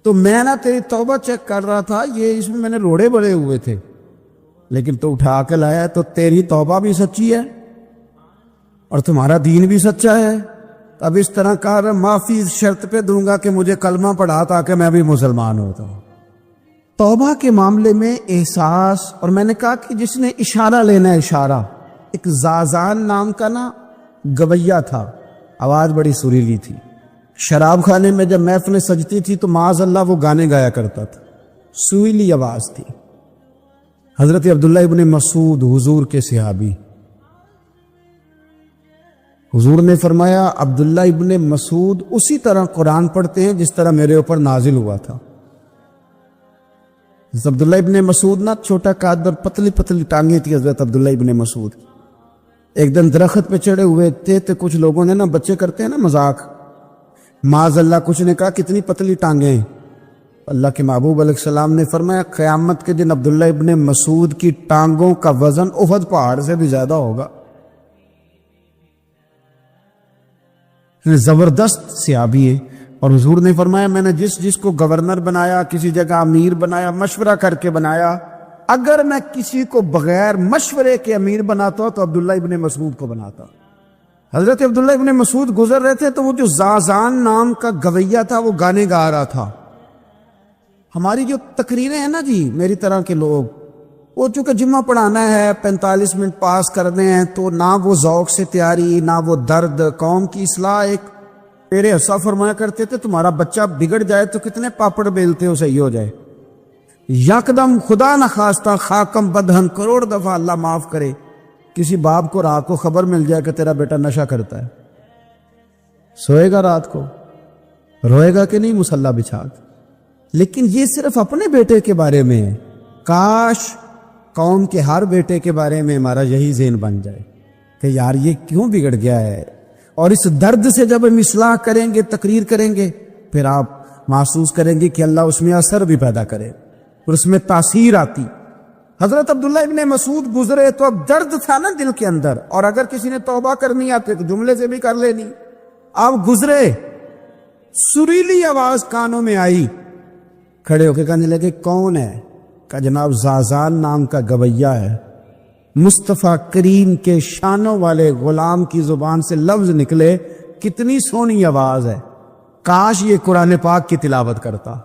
تو میں نا تیری توبہ چیک کر رہا تھا، یہ اس میں میں نے روڑے بڑے ہوئے تھے، لیکن تو اٹھا کے لایا، تو تیری توبہ بھی سچی ہے اور تمہارا دین بھی سچا ہے۔ اب اس طرح کر، معافی اس شرط پہ دوں گا کہ مجھے کلمہ پڑھا تاکہ میں بھی مسلمان ہوتا ہوں۔ توبہ کے معاملے میں احساس، اور میں نے کہا کہ جس نے اشارہ لینا ہے اشارہ، ایک زازان نام کا نا گویا تھا، آواز بڑی سریلی تھی، شراب خانے میں جب محفلیں سجتی تھی تو معاذ اللہ وہ گانے گایا کرتا تھا، سریلی آواز تھی۔ حضرت عبداللہ ابن مسعود حضور کے صحابی، حضور نے فرمایا عبداللہ ابن مسعود اسی طرح قرآن پڑھتے ہیں جس طرح میرے اوپر نازل ہوا تھا۔ عبداللہ ابن مسعود نا چھوٹا قد اور پتلی پتلی ٹانگیں تھی حضرت عبداللہ ابن مسعود۔ ایک دن درخت پہ چڑھے ہوئے تھے تو کچھ لوگوں نے نا، بچے کرتے ہیں نا مذاق، معاذ اللہ کچھ نے کہا کتنی پتلی ٹانگیں۔ اللہ کے محبوب علیہ السلام نے فرمایا قیامت کے دن عبداللہ ابن مسعود کی ٹانگوں کا وزن احد پہاڑ سے بھی زیادہ ہوگا۔ زبردست صحابی ہے، اور حضور نے فرمایا میں نے جس کو گورنر بنایا، کسی جگہ امیر بنایا، مشورہ کر کے بنایا، اگر میں کسی کو بغیر مشورے کے امیر بناتا تو عبداللہ ابن مسعود کو بناتا۔ حضرت عبداللہ ابن مسعود گزر رہے تھے تو وہ جو زازان نام کا گویا تھا وہ گانے گا رہا تھا۔ ہماری جو تقریریں ہیں نا جی، میری طرح کے لوگ، وہ چونکہ جمعہ پڑھانا ہے، 45 منٹ پاس کرنے ہیں، تو نہ وہ ذوق سے تیاری، نہ وہ درد، قوم کی اصلاح۔ ایک میرے حصہ فرمایا کرتے تھے تمہارا بچہ بگڑ جائے تو کتنے پاپڑ بیلتے ہو صحیح ہو جائے، یکدم خدا نہ خواستہ خاکم بدہن کروڑ دفعہ اللہ معاف کرے، کسی باپ کو رات کو خبر مل جائے کہ تیرا بیٹا نشہ کرتا ہے، سوئے گا رات کو، روئے گا کہ نہیں مصلی بچھا کے؟ لیکن یہ صرف اپنے بیٹے کے بارے میں ہے، کاش قوم کے ہر بیٹے کے بارے میں ہمارا یہی ذہن بن جائے کہ یار یہ کیوں بگڑ گیا ہے، اور اس درد سے جب ہم اصلاح کریں گے، تقریر کریں گے، پھر آپ محسوس کریں گے کہ اللہ اس میں اثر بھی پیدا کرے اور اس میں تاثیر آتی۔ حضرت عبداللہ ابن مسعود گزرے تو اب درد تھا نا دل کے اندر، اور اگر کسی نے توبہ کرنی آتی تو جملے سے بھی کر لینی۔ اب گزرے، سریلی آواز کانوں میں آئی، کھڑے ہو کے کہنے لگے کون ہے؟ کہ جناب زازان نام کا گویا ہے، مصطفیٰ کریم کے شانوں والے غلام کی زبان سے لفظ نکلے، کتنی سونی آواز ہے، کاش یہ قرآن پاک کی تلاوت کرتا۔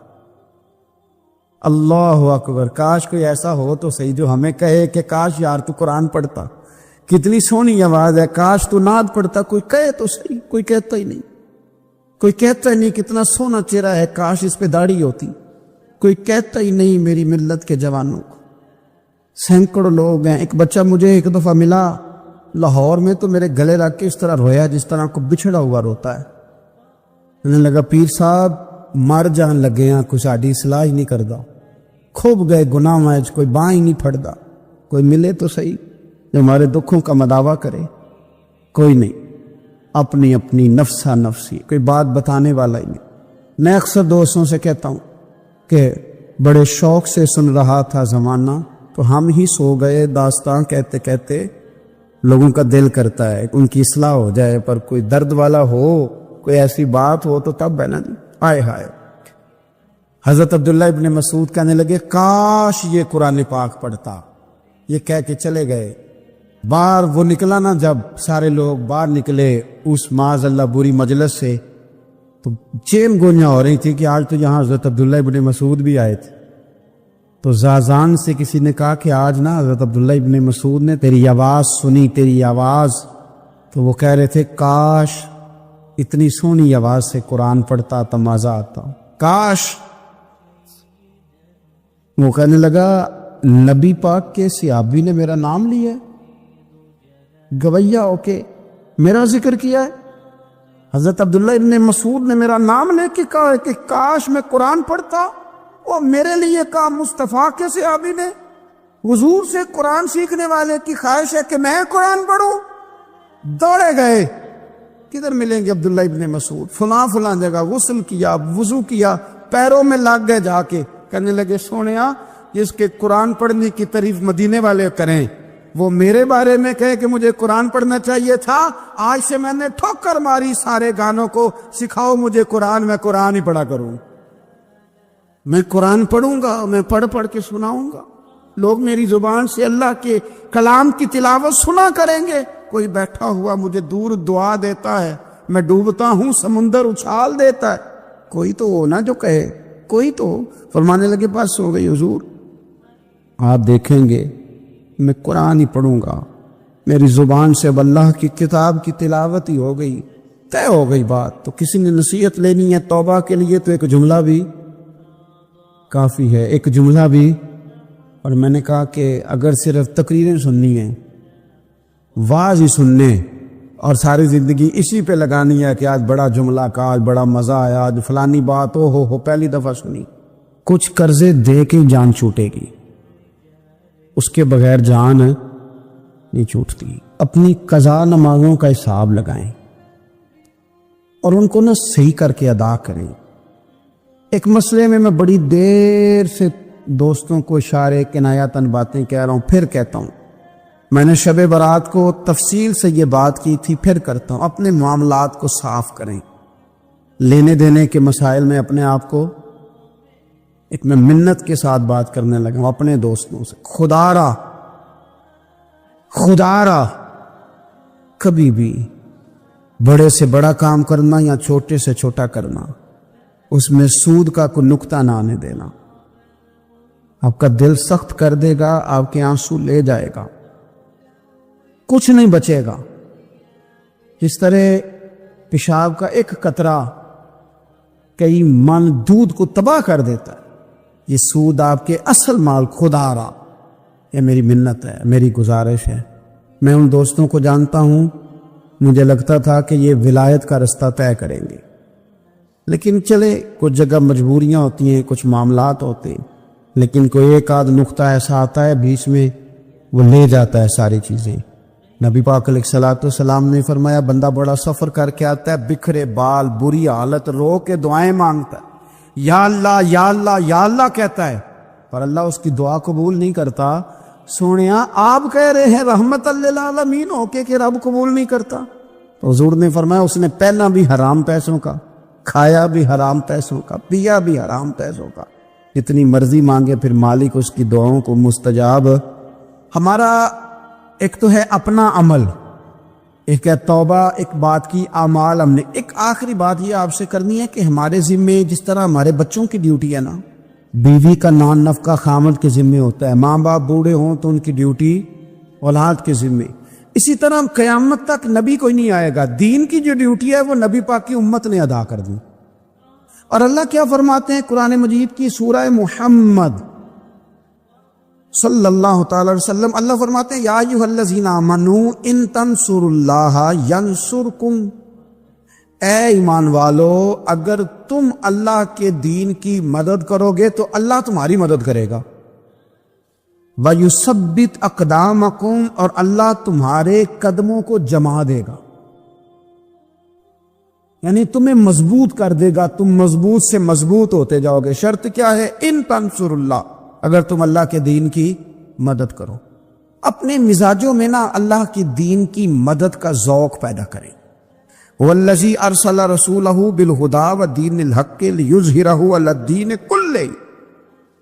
اللہ اکبر، کاش کوئی ایسا ہو تو صحیح جو ہمیں کہے کہ کاش یار تو قرآن پڑھتا، کتنی سونی آواز ہے، کاش تو نعت پڑھتا، کوئی کہے تو صحیح، کوئی کہتا ہی نہیں، کوئی کہتا ہی نہیں کتنا سونا چہرہ ہے، کاش اس پہ داڑھی ہوتی، کوئی کہتا ہی نہیں میری ملت کے جوانوں کو۔ سینکڑوں لوگ ہیں، ایک بچہ مجھے ایک دفعہ ملا لاہور میں تو میرے گلے رکھ کے اس طرح رویا جس طرح کو بچھڑا ہوا روتا ہے۔ میں نے لگا پیر صاحب مر جان لگے ہیں، کوئی ساڑی اصلاح ہی نہیں کردا، کھوب گئے گناہ میں، کوئی باں ہی نہیں پھڑدا، کوئی ملے تو صحیح جو ہمارے دکھوں کا مداوع کرے، کوئی نہیں، اپنی اپنی نفسا نفسی، کوئی بات بتانے والا ہی نہیں۔ میں اکثر دوستوں سے کہتا ہوں کہ بڑے شوق سے سن رہا تھا زمانہ تو ہم ہی سو گئے، داستان کہتے کہتے لوگوں کا دل کرتا ہے ان کی اصلاح ہو جائے، پر کوئی درد والا ہو، کوئی ایسی بات ہو تو تب ہے نا جی، آئے ہائے۔ حضرت عبداللہ ابن مسعود کہنے لگے کاش یہ قرآن پاک پڑھتا، یہ کہہ کے چلے گئے۔ باہر وہ نکلا نا، جب سارے لوگ باہر نکلے اس معاذ اللہ بری مجلس سے، تو چین گونیاں ہو رہی تھی کہ آج تو یہاں حضرت عبداللہ ابن مسعود بھی آئے تھے۔ تو زازان سے کسی نے کہا کہ آج نا حضرت عبداللہ ابن مسعود نے تیری آواز سنی، تیری آواز، تو وہ کہہ رہے تھے کاش اتنی سونی آواز سے قرآن پڑھتا تو مزہ آتا، کاش۔ وہ کہنے لگا نبی پاک کے صحابی نے میرا نام لیا ہے، گویا ہو کے میرا ذکر کیا ہے، حضرت عبداللہ ابن مسعود نے میرا نام لے کے کہا کہ کاش میں قرآن پڑھتا، اور میرے لیے کہا مصطفیٰ کے صحابی نے، حضور سے قرآن سیکھنے والے کی خواہش ہے کہ میں قرآن پڑھوں۔ دوڑے گئے، کدھر ملیں گے عبداللہ ابن مسعود؟ فلاں فلاں جگہ غسل کیا، وضو کیا، پیروں میں لگ گئے جا کے، کہنے لگے سونیا جس کے قرآن پڑھنے کی تعریف مدینے والے کریں وہ میرے بارے میں کہے کہ مجھے قرآن پڑھنا چاہیے تھا، آج سے میں نے ٹھوکر ماری سارے گانوں کو، سکھاؤ مجھے قرآن، میں قرآن ہی پڑھا کروں۔ میں قرآن پڑھوں گا، میں پڑھ پڑھ کے سناؤں گا، لوگ میری زبان سے اللہ کے کلام کی تلاوت سنا کریں گے۔ کوئی بیٹھا ہوا مجھے دور دعا دیتا ہے، میں ڈوبتا ہوں سمندر اچھال دیتا ہے، کوئی تو ہو نا جو کہے، کوئی تو ہو۔ فرمانے لگے بس ہو گئی حضور، آپ دیکھیں گے میں قرآن ہی پڑھوں گا، میری زبان سے اب اللہ کی کتاب کی تلاوت ہی ہو گئی، طے ہو گئی بات۔ تو کسی نے نصیحت لینی ہے توبہ کے لیے تو ایک جملہ بھی کافی ہے، ایک جملہ بھی۔ اور میں نے کہا کہ اگر صرف تقریریں سننی ہیں، واعظ ہی سننے اور ساری زندگی اسی پہ لگانی ہے کہ آج بڑا جملہ کا، آج بڑا مزہ آیا، آج فلانی بات ہو پہلی دفعہ سنی، کچھ قرضے دے کے جان چھوٹے گی، اس کے بغیر جان نہیں چھوٹتی۔ اپنی قضا نمازوں کا حساب لگائیں اور ان کو صحیح کر کے ادا کریں۔ ایک مسئلے میں بڑی دیر سے دوستوں کو اشارے کنایاتاً باتیں کہہ رہا ہوں، پھر کہتا ہوں، میں نے شب برات کو تفصیل سے یہ بات کی تھی، پھر کرتا ہوں، اپنے معاملات کو صاف کریں۔ لینے دینے کے مسائل میں اپنے آپ کو ایک میں منت کے ساتھ بات کرنے لگا ہوں اپنے دوستوں سے، خدا را کبھی بھی بڑے سے بڑا کام کرنا یا چھوٹے سے چھوٹا کرنا، اس میں سود کا کوئی نقطہ نہ آنے دینا، آپ کا دل سخت کر دے گا، آپ کے آنسو لے جائے گا، کچھ نہیں بچے گا۔ جس طرح پیشاب کا ایک قطرہ کئی من دودھ کو تباہ کر دیتا ہے، یہ سود آپ کے اصل مال خدا را، یہ میری منت ہے، میری گزارش ہے۔ میں ان دوستوں کو جانتا ہوں، مجھے لگتا تھا کہ یہ ولایت کا رستہ طے کریں گے، لیکن چلے کچھ جگہ مجبوریاں ہوتی ہیں، کچھ معاملات ہوتے ہیں، لیکن کوئی ایک آدھ نقطہ ایسا آتا ہے بیچ میں، وہ لے جاتا ہے ساری چیزیں۔ نبی پاک علیہ الصلوۃ والسلام نے فرمایا بندہ بڑا سفر کر کے آتا ہے، بکھرے بال، بری حالت، رو کے دعائیں مانگتا ہے، یا اللہ یا اللہ یا اللہ کہتا ہے، پر اللہ اس کی دعا قبول نہیں کرتا۔ سونیا آپ کہہ رہے ہیں رحمت للعالمین ہو کے کہ رب قبول نہیں کرتا؟ تو حضور نے فرمایا اس نے پہنا بھی حرام پیسوں کا، کھایا بھی حرام پیسوں کا، پیا بھی حرام پیسوں کا، جتنی مرضی مانگے پھر مالک اس کی دعاؤں کو مستجاب۔ ہمارا ایک تو ہے اپنا عمل، ایک ہے توبہ، ایک بات کی اعمال ہم نے۔ ایک آخری بات یہ آپ سے کرنی ہے کہ ہمارے ذمے جس طرح ہمارے بچوں کی ڈیوٹی ہے نا، بیوی کا نان نفقہ خامد کے ذمے ہوتا ہے، ماں باپ بوڑھے ہوں تو ان کی ڈیوٹی اولاد کے ذمے، اسی طرح قیامت تک نبی کوئی نہیں آئے گا، دین کی جو ڈیوٹی ہے وہ نبی پاک کی امت نے ادا کر دی۔ اور اللہ کیا فرماتے ہیں قرآن مجید کی سورہ محمد صلی اللہ تعالی وسلم، اللہ فرماتے ہیں یا ایھا الذین آمنوا ان تنصروا اللہ ینصرکم، اے ایمان والو اگر تم اللہ کے دین کی مدد کرو گے تو اللہ تمہاری مدد کرے گا، وَيُثَبِّتْ أَقْدَامَكُمْ، اور اللہ تمہارے قدموں کو جما دے گا، یعنی تمہیں مضبوط کر دے گا، تم مضبوط سے مضبوط ہوتے جاؤ گے۔ شرط کیا ہے؟ ان تنصر اللہ، اگر تم اللہ کے دین کی مدد کرو۔ اپنے مزاجوں میں نا اللہ کی دین کی مدد کا ذوق پیدا کریں۔ وَالَّذِي أَرْسَلَ رَسُولَهُ بِالْهُدَىٰ وَدِينِ الْحَقِّ لِيُظْهِرَهُ عَلَى الدِّينِ كُلِّهِ،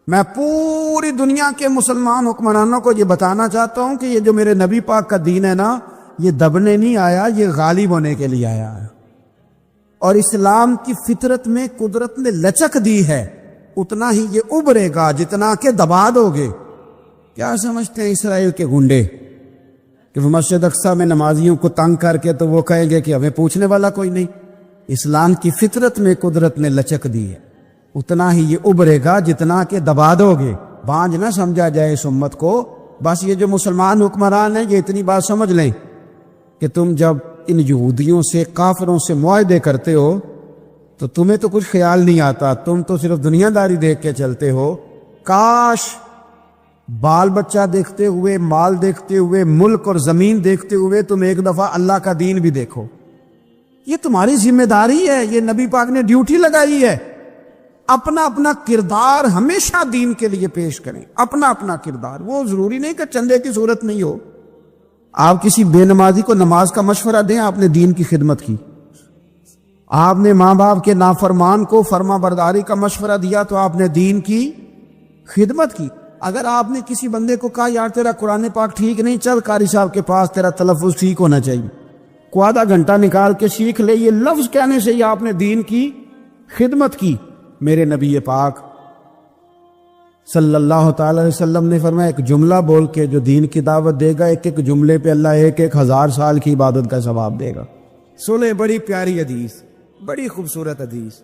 میں پوری دنیا کے مسلمان حکمرانوں کو یہ بتانا چاہتا ہوں کہ یہ جو میرے نبی پاک کا دین ہے نا، یہ دبنے نہیں آیا، یہ غالب ہونے کے لیے آیا ہے۔ اور اسلام کی فطرت میں قدرت نے لچک دی ہے، اتنا ہی یہ ابھرے گا جتنا کہ دبا دو گے۔ کیا سمجھتے ہیں اسرائیل کے گنڈے کہ وہ مسجد اقصیٰ میں نمازیوں کو تنگ کر کے تو وہ کہیں گے کہ ہمیں پوچھنے والا کوئی نہیں؟ اسلام کی فطرت میں قدرت نے لچک دی ہے، اتنا ہی یہ ابھرے گا جتنا کہ دبا دو گے۔ بانجھ نہ سمجھا جائے اس امت کو، بس یہ جو مسلمان حکمران ہیں یہ اتنی بات سمجھ لیں کہ تم جب ان یہودیوں سے کافروں سے معاہدے کرتے ہو تو تمہیں تو کچھ خیال نہیں آتا، تم تو صرف دنیا داری دیکھ کے چلتے ہو۔ کاش بال بچہ دیکھتے ہوئے، مال دیکھتے ہوئے، ملک اور زمین دیکھتے ہوئے تم ایک دفعہ اللہ کا دین بھی دیکھو۔ یہ تمہاری ذمہ داری ہے، یہ نبی پاک نے ڈیوٹی لگائی ہے۔ اپنا اپنا کردار ہمیشہ دین کے لیے پیش کریں، اپنا اپنا کردار۔ وہ ضروری نہیں کہ چندے کی صورت نہیں ہو، آپ کسی بے نمازی کو نماز کا مشورہ دیں، آپ نے دین کی خدمت کی، آپ نے ماں باپ کے نافرمان کو فرما برداری کا مشورہ دیا تو آپ نے دین کی خدمت کی۔ اگر آپ نے کسی بندے کو کہا یار تیرا قرآن پاک ٹھیک نہیں، چل قاری صاحب کے پاس، تیرا تلفظ ٹھیک ہونا چاہیے، کو آدھا گھنٹہ نکال کے سیکھ لے، یہ لفظ کہنے سے ہی آپ نے دین کی خدمت کی۔ میرے نبی پاک صلی اللہ تعالی علیہ وسلم نے فرمایا ایک جملہ بول کے جو دین کی دعوت دے گا، ایک ایک جملے پہ اللہ 1000 سال کی عبادت کا ثواب دے گا۔ سنیں، بڑی پیاری حدیث، بڑی خوبصورت حدیث،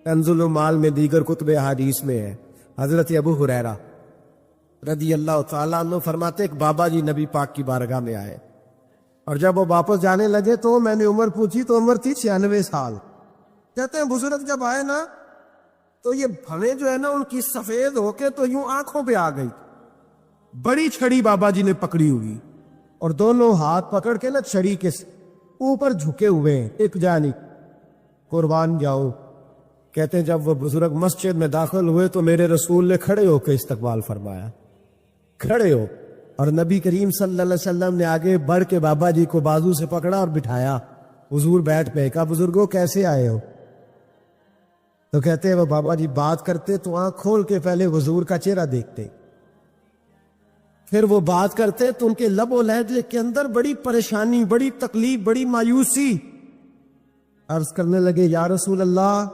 کنز المال میں دیگر کتب احادیث میں ہے۔ حضرت ابو ہریرہ رضی اللہ تعالیٰ عنہ فرماتے ایک بابا جی نبی پاک کی بارگاہ میں آئے، اور جب وہ واپس جانے لگے تو میں نے عمر پوچھی تو عمر تھی 96 سال۔ کہتے ہیں بزرگ جب آئے نا تو یہ بھویں جو ہے نا ان کی سفید ہو کے تو یوں آنکھوں پہ آ گئی، بڑی چھڑی بابا جی نے پکڑی ہوئی اور دونوں ہاتھ پکڑ کے نا چھڑی کے اوپر جھکے ہوئے ہیں، ایک جانی قربان جاؤ۔ کہتے ہیں جب وہ بزرگ مسجد میں داخل ہوئے تو میرے رسول نے کھڑے ہو کے استقبال فرمایا، کھڑے ہو، اور نبی کریم صلی اللہ علیہ وسلم نے آگے بڑھ کے بابا جی کو بازو سے پکڑا اور بٹھایا۔ حضور بیٹھ پہ، کہا بزرگوں کیسے آئے ہو؟ تو کہتے ہیں وہ بابا جی بات کرتے تو آنکھ کھول کے پہلے حضور کا چہرہ دیکھتے، پھر وہ بات کرتے تو ان کے لب و لہجے کے اندر بڑی پریشانی، بڑی تکلیف، بڑی مایوسی۔ عرض کرنے لگے یا رسول اللہ،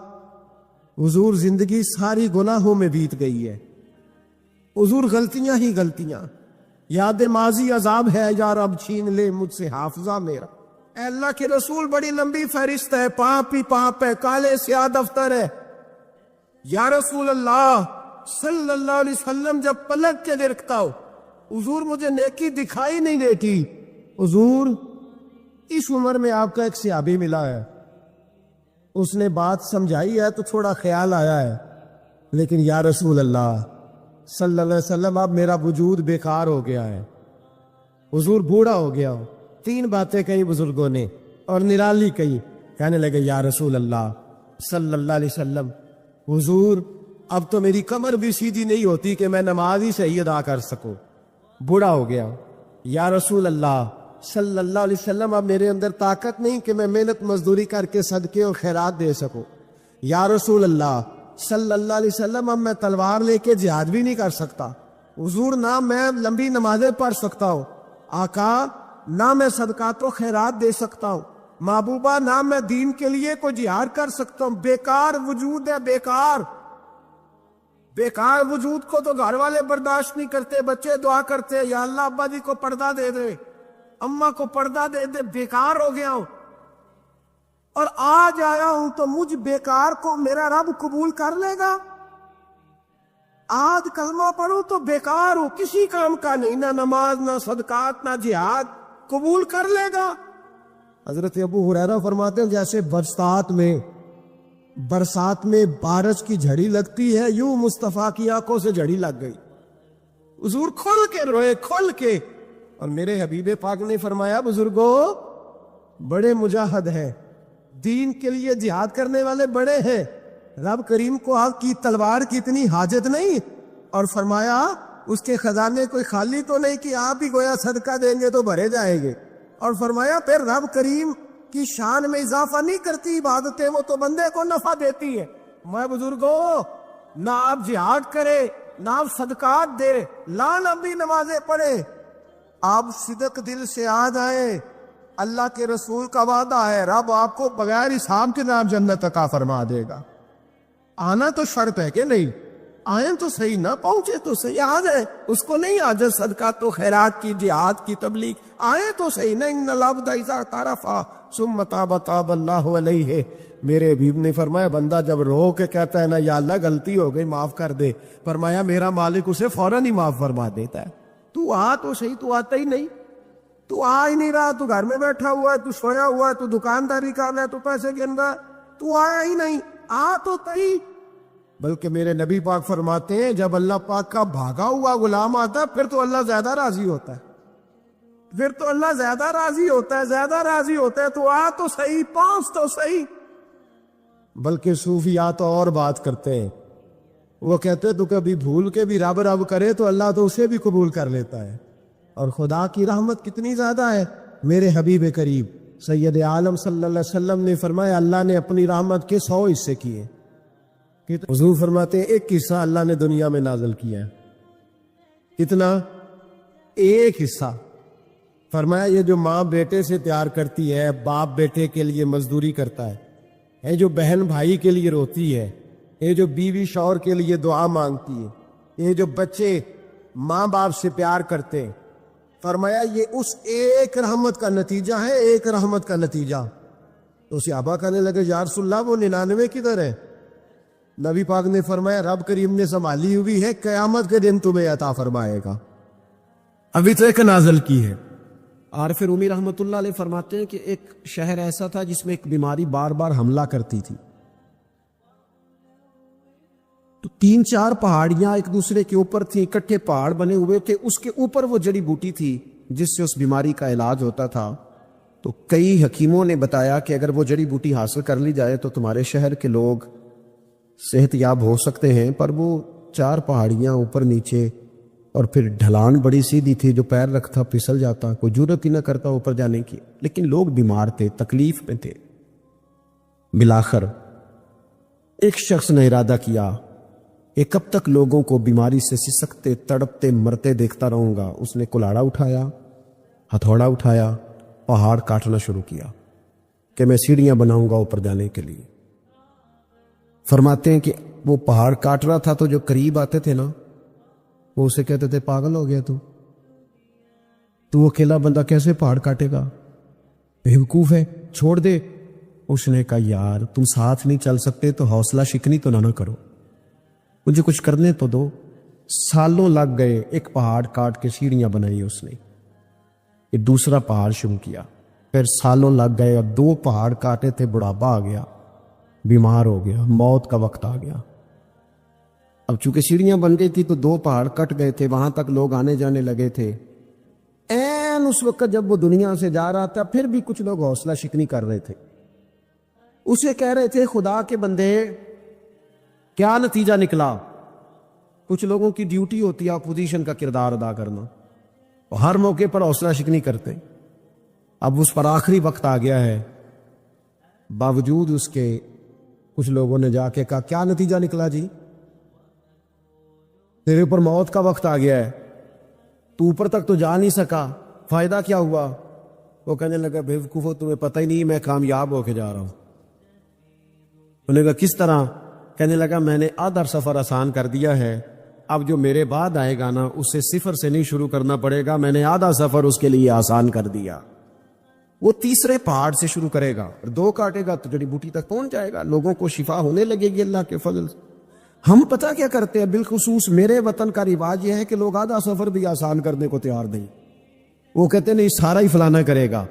حضور زندگی ساری گناہوں میں بیت گئی ہے، حضور غلطیاں ہی غلطیاں، یاد ماضی عذاب ہے، یا رب چھین لے مجھ سے حافظہ میرا۔ اے اللہ کے رسول بڑی لمبی فہرست ہے، پاپ ہی پاپ ہے، کالے سیاہ دفتر ہے۔ یا رسول اللہ صلی اللہ علیہ وسلم جب پلٹ کے دیکھتا ہو حضور مجھے نیکی دکھائی نہیں دیتی۔ حضور اس عمر میں آپ کا ایک صحابی ملا ہے، اس نے بات سمجھائی ہے تو تھوڑا خیال آیا ہے، لیکن یا رسول اللہ صلی اللہ علیہ وسلم اب میرا وجود بیکار ہو گیا ہے، حضور بوڑھا ہو گیا ہو۔ 3 باتیں کہی بزرگوں نے اور نرالی کہی، کہنے لگے یا رسول اللہ صلی اللہ علیہ وسلم، حضور اب تو میری کمر بھی سیدھی نہیں ہوتی کہ میں نماز ہی صحیح ادا کر سکوں، بوڑھا ہو گیا۔ یا رسول اللہ صلی اللہ علیہ وسلم اب میرے اندر طاقت نہیں کہ میں محنت مزدوری کر کے صدقے اور خیرات دے سکوں۔ یا رسول اللہ صلی اللہ علیہ وسلم اب میں تلوار لے کے جہاد بھی نہیں کر سکتا، حضور نہ میں لمبی نمازیں پڑھ سکتا ہوں، آقا نہ میں صدقات و خیرات دے سکتا ہوں، محبوبہ نہ میں دین کے لیے کوئی جہاد کر سکتا ہوں، بیکار وجود ہے، بیکار بیکار وجود کو تو گھر والے برداشت نہیں کرتے، بچے دعا کرتے یا اللہ ابا جی کو پردہ دے دے، اماں کو پردہ دے دے، بیکار ہو گیا ہوں، اور آج آیا ہوں تو مجھ بیکار کو میرا رب قبول کر لے گا؟ آج کلمہ پڑھوں تو بیکار ہوں، کسی کام کا نہیں، نہ نماز نہ صدقات نہ جہاد، قبول کر لے گا؟ حضرت ابو ہریرہ فرماتے ہیں جیسے برسات میں بارش کی جھڑی لگتی ہے، یوں مصطفیٰ کی آنکھوں سے جھڑی لگ گئی، حضور کھل کے روئے، کھل کے۔ اور میرے حبیب پاک نے فرمایا بزرگوں بڑے مجاہد ہیں، دین کے لیے جہاد کرنے والے بڑے ہیں، رب کریم کو آپ کی تلوار کی اتنی حاجت نہیں، اور فرمایا اس کے خزانے کوئی خالی تو نہیں کہ آپ ہی گویا صدقہ دیں گے تو بھرے جائیں گے، اور فرمایا پھر رب کریم کی شان میں اضافہ نہیں کرتی عبادتیں، وہ تو بندے کو نفع دیتی ہے۔ میں بزرگوں نہ آپ جہاد کرے، نہ آپ صدقات دے، نہ لمبی نمازیں پڑھے، آپ صدق دل سے آ جائیں، اللہ کے رسول کا وعدہ ہے رب آپ کو بغیر حساب کے نام جنت عطا فرما دے گا۔ آنا تو شرط ہے کہ نہیں، آئیں تو صحیح، نہ پہنچے تو صحیح، آ جائیں، اس کو نہیں عاجز صدقات و خیرات کی، جہاد کی تبلیغ، آئیں تو صحیح، نہیں ان العبد اذا طرفا ثم تاب تاب اللہ علیہ۔ میرے حبیب نے فرمایا بندہ جب رو کے کہتا ہے نا یا اللہ غلطی ہو گئی معاف کر دے، فرمایا میرا مالک اسے فوراً ہی معاف فرما دیتا ہے۔ تو آ تو صحیح، تو آتا ہی نہیں، تو آ ہی نہیں رہا، تو گھر میں بیٹھا ہوا ہے، تو سویا ہوا ہے، تو دکانداری کر رہا ہے، تو پیسے گن رہا ہے، تو آیا ہی نہیں، آ تو صحیح۔ بلکہ میرے نبی پاک فرماتے ہیں جب اللہ پاک کا بھاگا ہوا غلام آتا ہے پھر تو اللہ زیادہ راضی ہوتا ہے، پھر تو اللہ زیادہ راضی ہوتا ہے، زیادہ راضی ہوتا ہے، تو آ تو صحیح، پہنچ تو صحیح۔ بلکہ صوفیات تو اور بات کرتے ہیں، وہ کہتے تو کبھی بھول کے بھی رب رب کرے تو اللہ تو اسے بھی قبول کر لیتا ہے، اور خدا کی رحمت کتنی زیادہ ہے۔ میرے حبیب کریم سید عالم صلی اللہ علیہ وسلم نے فرمایا اللہ نے اپنی رحمت کے 100 حصے کیے. حضور فرماتے ہیں ایک حصہ اللہ نے دنیا میں نازل کیا ہے. کتنا؟ ایک حصہ. فرمایا یہ جو ماں بیٹے سے پیار کرتی ہے، باپ بیٹے کے لیے مزدوری کرتا ہے، یہ جو بہن بھائی کے لیے روتی ہے، یہ جو بیوی شوہر کے لیے دعا مانگتی ہے، یہ جو بچے ماں باپ سے پیار کرتے ہیں، فرمایا یہ اس ایک رحمت کا نتیجہ ہے، ایک رحمت کا نتیجہ. تو صحابہ کہنے لگے یا رسول اللہ وہ 99 کدھر ہے؟ نبی پاک نے فرمایا رب کریم نے سنبھالی ہوئی ہے، قیامت کے دن تمہیں عطا فرمائے گا. ابھی تو ایک نازل کی ہے. عارف رومی رحمۃ اللہ علیہ فرماتے ہیں کہ ایک شہر ایسا تھا جس میں ایک بیماری بار بار حملہ کرتی تھی. تو 3-4 پہاڑیاں ایک دوسرے کے اوپر تھیں، اکٹھے پہاڑ بنے ہوئے تھے، اس کے اوپر وہ جڑی بوٹی تھی جس سے اس بیماری کا علاج ہوتا تھا. تو کئی حکیموں نے بتایا کہ اگر وہ جڑی بوٹی حاصل کر لی جائے تو تمہارے شہر کے لوگ صحت یاب ہو سکتے ہیں. پر وہ 4 پہاڑیاں اوپر نیچے، اور پھر ڈھلان بڑی سیدھی تھی، جو پیر رکھتا پھسل جاتا، کوئی جرت ہی نہ کرتا اوپر جانے کی. لیکن لوگ بیمار تھے، تکلیف میں تھے. بالآخر ایک شخص نے ارادہ کیا کہ کب تک لوگوں کو بیماری سے سسکتے تڑپتے مرتے دیکھتا رہوں گا. اس نے کلاڑا اٹھایا، ہتھوڑا اٹھایا، پہاڑ کاٹنا شروع کیا کہ میں سیڑھیاں بناؤں گا اوپر جانے کے لیے. فرماتے ہیں کہ وہ پہاڑ کاٹ رہا تھا تو جو قریب آتے تھے نا وہ اسے کہتے تھے پاگل ہو گیا تو اکیلا بندہ کیسے پہاڑ کاٹے گا، بیوقوف ہے، چھوڑ دے. اس نے کہا یار تم ساتھ نہیں چل سکتے تو حوصلہ شکنی تو نہ کرو، مجھے کچھ کرنے تو دو. سالوں لگ گئے، ایک پہاڑ کاٹ کے سیڑھیاں بنائی اس نے. یہ دوسرا پہاڑ شروع کیا، پھر سالوں لگ گئے، اور 2 پہاڑ کاٹے تھے، بڑھاپا آ گیا، بیمار ہو گیا، موت کا وقت آ گیا. اب چونکہ سیڑھیاں بن گئی تھی تو 2 پہاڑ کٹ گئے تھے، وہاں تک لوگ آنے جانے لگے تھے. این اس وقت جب وہ دنیا سے جا رہا تھا پھر بھی کچھ لوگ حوصلہ شکنی کر رہے تھے. اسے کہہ رہے تھے خدا کے بندے کیا نتیجہ نکلا. کچھ لوگوں کی ڈیوٹی ہوتی ہے اپوزیشن کا کردار ادا کرنا، ہر موقع پر حوصلہ شکنی کرتے. اب اس پر آخری وقت آ گیا ہے، باوجود اس کے کچھ لوگوں نے جا کے کہا کیا نتیجہ نکلا جی، تیرے اوپر موت کا وقت آ گیا ہے، تو اوپر تک تو جا نہیں سکا، فائدہ کیا ہوا؟ وہ کہنے لگا بیوقوفو تمہیں پتہ ہی نہیں میں کامیاب ہو کے جا رہا ہوں. انہوں نے کہا کس طرح؟ کہنے لگا میں نے آدھا سفر آسان کر دیا ہے، اب جو میرے بعد آئے گا نا اسے 0 سے نہیں شروع کرنا پڑے گا، میں نے آدھا سفر اس کے لیے آسان کر دیا. وہ تیسرے پہاڑ سے شروع کرے گا، 2 کاٹے گا تو جڑی بوٹی تک پہنچ جائے گا، لوگوں کو شفا ہونے لگے گی اللہ کے فضل سے. ہم پتہ کیا کرتے ہیں، بالخصوص میرے وطن کا رواج یہ ہے کہ لوگ آدھا سفر بھی آسان کرنے کو تیار نہیں. وہ کہتے ہیں نہیں سارا ہی فلانا کرے گا.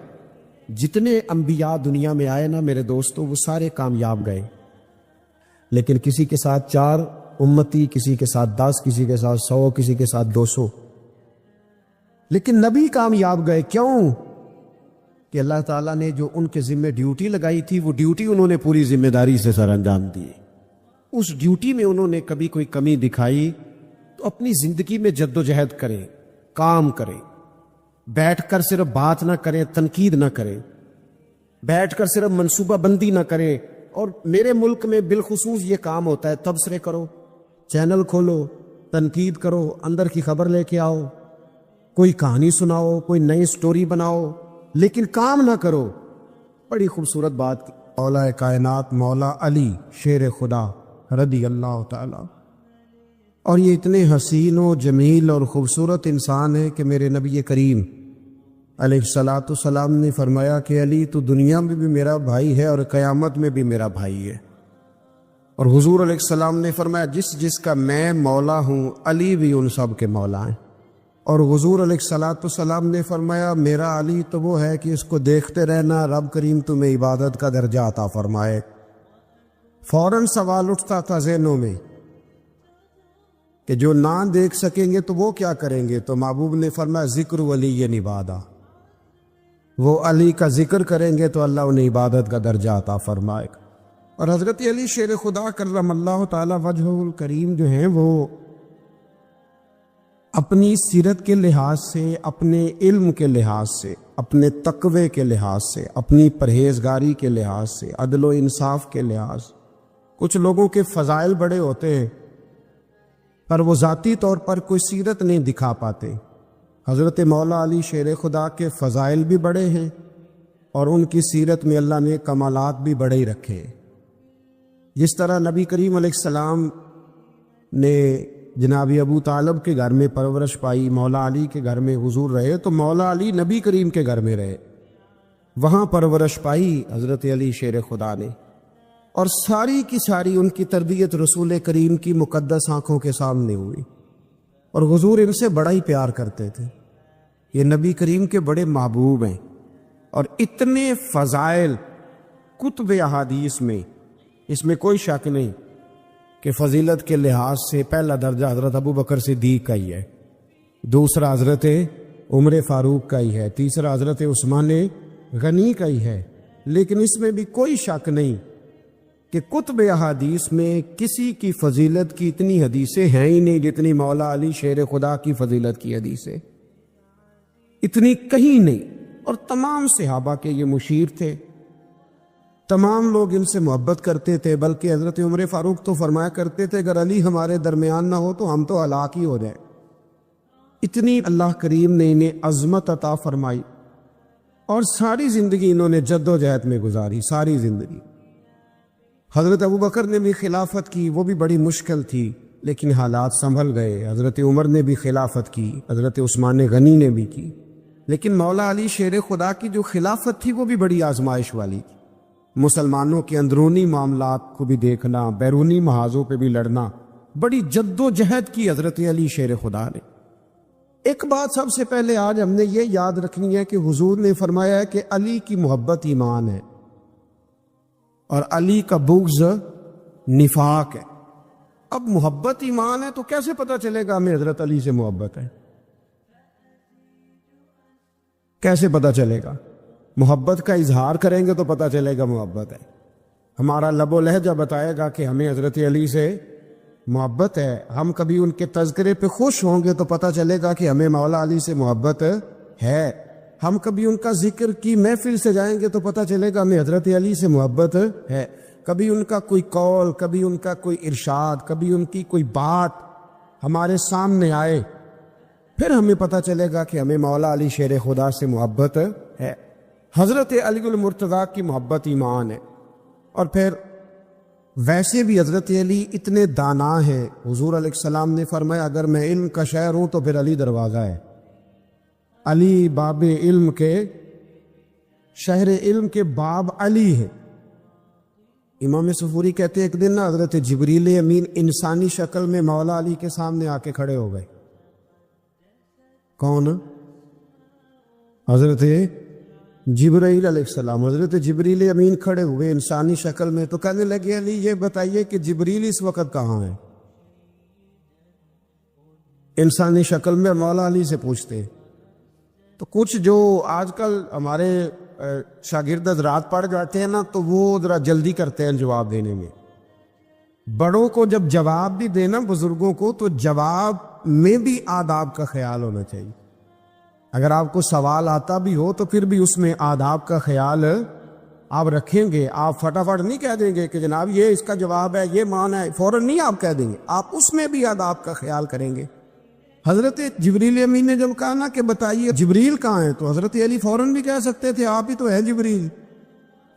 جتنے انبیاء دنیا میں آئے نا میرے دوستوں وہ سارے کامیاب گئے، لیکن کسی کے ساتھ 4 امتی، کسی کے ساتھ 10، کسی کے ساتھ 100، کسی کے ساتھ 200. لیکن نبی کامیاب گئے. کیوں؟ کہ اللہ تعالیٰ نے جو ان کے ذمہ ڈیوٹی لگائی تھی وہ ڈیوٹی انہوں نے پوری ذمہ داری سے سر انجام دی. اس ڈیوٹی میں انہوں نے کبھی کوئی کمی دکھائی تو اپنی زندگی میں جد و جہد کریں، کام کریں، بیٹھ کر صرف بات نہ کریں، تنقید نہ کریں، بیٹھ کر صرف منصوبہ بندی نہ کریں. اور میرے ملک میں بالخصوص یہ کام ہوتا ہے، تبصرے کرو، چینل کھولو، تنقید کرو، اندر کی خبر لے کے آؤ، کوئی کہانی سناؤ، کوئی نئی سٹوری بناؤ، لیکن کام نہ کرو. بڑی خوبصورت بات کی مولا کائنات مولا علی شیر خدا رضی اللہ تعالی، اور یہ اتنے حسین و جمیل اور خوبصورت انسان ہے کہ میرے نبی کریم علیہ الصلاۃ والسلام نے فرمایا کہ علی تو دنیا میں بھی میرا بھائی ہے اور قیامت میں بھی میرا بھائی ہے. اور حضور علیہ السلام نے فرمایا جس کا میں مولا ہوں علی بھی ان سب کے مولا ہیں. اور حضور علیہ الصلاۃ والسلام نے فرمایا میرا علی تو وہ ہے کہ اس کو دیکھتے رہنا رب کریم تمہیں عبادت کا درجہ عطا فرمائے. فوراً سوال اٹھتا تھا ذہنوں میں کہ جو نہ دیکھ سکیں گے تو وہ کیا کریں گے؟ تو محبوب نے فرمایا ذکر ولی عبادہ، وہ علی کا ذکر کریں گے تو اللہ انہیں عبادت کا درجہ عطا فرمائے گا. اور حضرت علی شیر خدا کرم اللہ تعالی وجہہ الکریم جو ہیں وہ اپنی سیرت کے لحاظ سے، اپنے علم کے لحاظ سے، اپنے تقوی کے لحاظ سے، اپنی پرہیزگاری کے لحاظ سے، عدل و انصاف کے لحاظ سے۔ کچھ لوگوں کے فضائل بڑے ہوتے ہیں پر وہ ذاتی طور پر کوئی سیرت نہیں دکھا پاتے۔ حضرت مولا علی شیر خدا کے فضائل بھی بڑے ہیں اور ان کی سیرت میں اللہ نے کمالات بھی بڑے ہی رکھے۔ جس طرح نبی کریم علیہ السلام نے جناب ابو طالب کے گھر میں پرورش پائی، مولا علی کے گھر میں حضور رہے، تو مولا علی نبی کریم کے گھر میں رہے، وہاں پرورش پائی حضرت علی شیر خدا نے، اور ساری کی ساری ان کی تربیت رسول کریم کی مقدس آنکھوں کے سامنے ہوئی، اور حضور ان سے بڑا ہی پیار کرتے تھے۔ یہ نبی کریم کے بڑے محبوب ہیں، اور اتنے فضائل کتب احادیث میں، اس میں کوئی شک نہیں کہ فضیلت کے لحاظ سے پہلا درجہ حضرت ابو بکر صدیق کا ہی ہے، دوسرا حضرت عمر فاروق کا ہی ہے، تیسرا حضرت عثمان غنی کا ہی ہے۔ لیکن اس میں بھی کوئی شک نہیں کہ کتب احادیث میں کسی کی فضیلت کی اتنی حدیثیں ہیں ہی نہیں جتنی مولا علی شیر خدا کی فضیلت کی حدیثیں، اتنی کہیں نہیں۔ اور تمام صحابہ کے یہ مشیر تھے، تمام لوگ ان سے محبت کرتے تھے، بلکہ حضرت عمر فاروق تو فرمایا کرتے تھے اگر علی ہمارے درمیان نہ ہو تو ہم تو ہلاک ہی ہو جائیں۔ اتنی اللہ کریم نے انہیں عظمت عطا فرمائی، اور ساری زندگی انہوں نے جد و جہد میں گزاری، ساری زندگی۔ حضرت ابو بکر نے بھی خلافت کی، وہ بھی بڑی مشکل تھی لیکن حالات سنبھل گئے۔ حضرت عمر نے بھی خلافت کی، حضرت عثمان غنی نے بھی کی، لیکن مولا علی شیر خدا کی جو خلافت تھی وہ بھی بڑی آزمائش والی تھی۔ مسلمانوں کے اندرونی معاملات کو بھی دیکھنا، بیرونی محاذوں پہ بھی لڑنا، بڑی جد و جہد کی حضرت علی شیر خدا نے۔ ایک بات سب سے پہلے آج ہم نے یہ یاد رکھنی ہے کہ حضور نے فرمایا ہے کہ علی کی محبت ایمان ہے اور علی کا بغض نفاق ہے۔ اب محبت ایمان ہے تو کیسے پتہ چلے گا ہمیں حضرت علی سے محبت ہے؟ کیسے پتہ چلے گا؟ محبت کا اظہار کریں گے تو پتہ چلے گا محبت ہے، ہمارا لب و لہجہ بتائے گا کہ ہمیں حضرت علی سے محبت ہے۔ ہم کبھی ان کے تذکرے پہ خوش ہوں گے تو پتہ چلے گا کہ ہمیں مولا علی سے محبت ہے۔ ہم کبھی ان کا ذکر کی محفل سے جائیں گے تو پتہ چلے گا ہمیں حضرت علی سے محبت ہے۔ کبھی ان کا کوئی قول، کبھی ان کا کوئی ارشاد، کبھی ان کی کوئی بات ہمارے سامنے آئے، پھر ہمیں پتہ چلے گا کہ ہمیں مولا علی شیر خدا سے محبت ہے۔ حضرت علی المرتضیٰ کی محبت ایمان ہے۔ اور پھر ویسے بھی حضرت علی اتنے دانا ہیں، حضور علیہ السلام نے فرمایا اگر میں علم کا شہر ہوں تو پھر علی دروازہ ہے۔ علی باب علم کے، شہر علم کے باب علی ہے۔ امام صفوری کہتے ہیں ایک دن نا حضرت جبریل امین انسانی شکل میں مولا علی کے سامنے آ کے کھڑے ہو گئے۔ کون؟ حضرت جبرائیل علیہ السلام۔ حضرت جبریل امین کھڑے ہوئے انسانی شکل میں، تو کہنے لگے علی یہ بتائیے کہ جبریل اس وقت کہاں ہے؟ انسانی شکل میں مولا علی سے پوچھتے۔ تو کچھ جو آج کل ہمارے شاگرد حضرات پڑھ جاتے ہیں نا تو وہ ذرا جلدی کرتے ہیں جواب دینے میں۔ بڑوں کو جب جواب بھی دینا بزرگوں کو تو جواب میں بھی آداب کا خیال ہونا چاہیے۔ اگر آپ کو سوال آتا بھی ہو تو پھر بھی اس میں آداب کا خیال آپ رکھیں گے۔ آپ فٹافٹ نہیں کہہ دیں گے کہ جناب یہ اس کا جواب ہے، یہ معنی ہے، فوراً نہیں آپ کہہ دیں گے، آپ اس میں بھی آداب کا خیال کریں گے۔ حضرت جبریل امین نے جب کہا نا کہ بتائیے جبریل کہاں ہے، تو حضرت علی فوراً بھی کہہ سکتے تھے آپ ہی تو ہیں جبریل،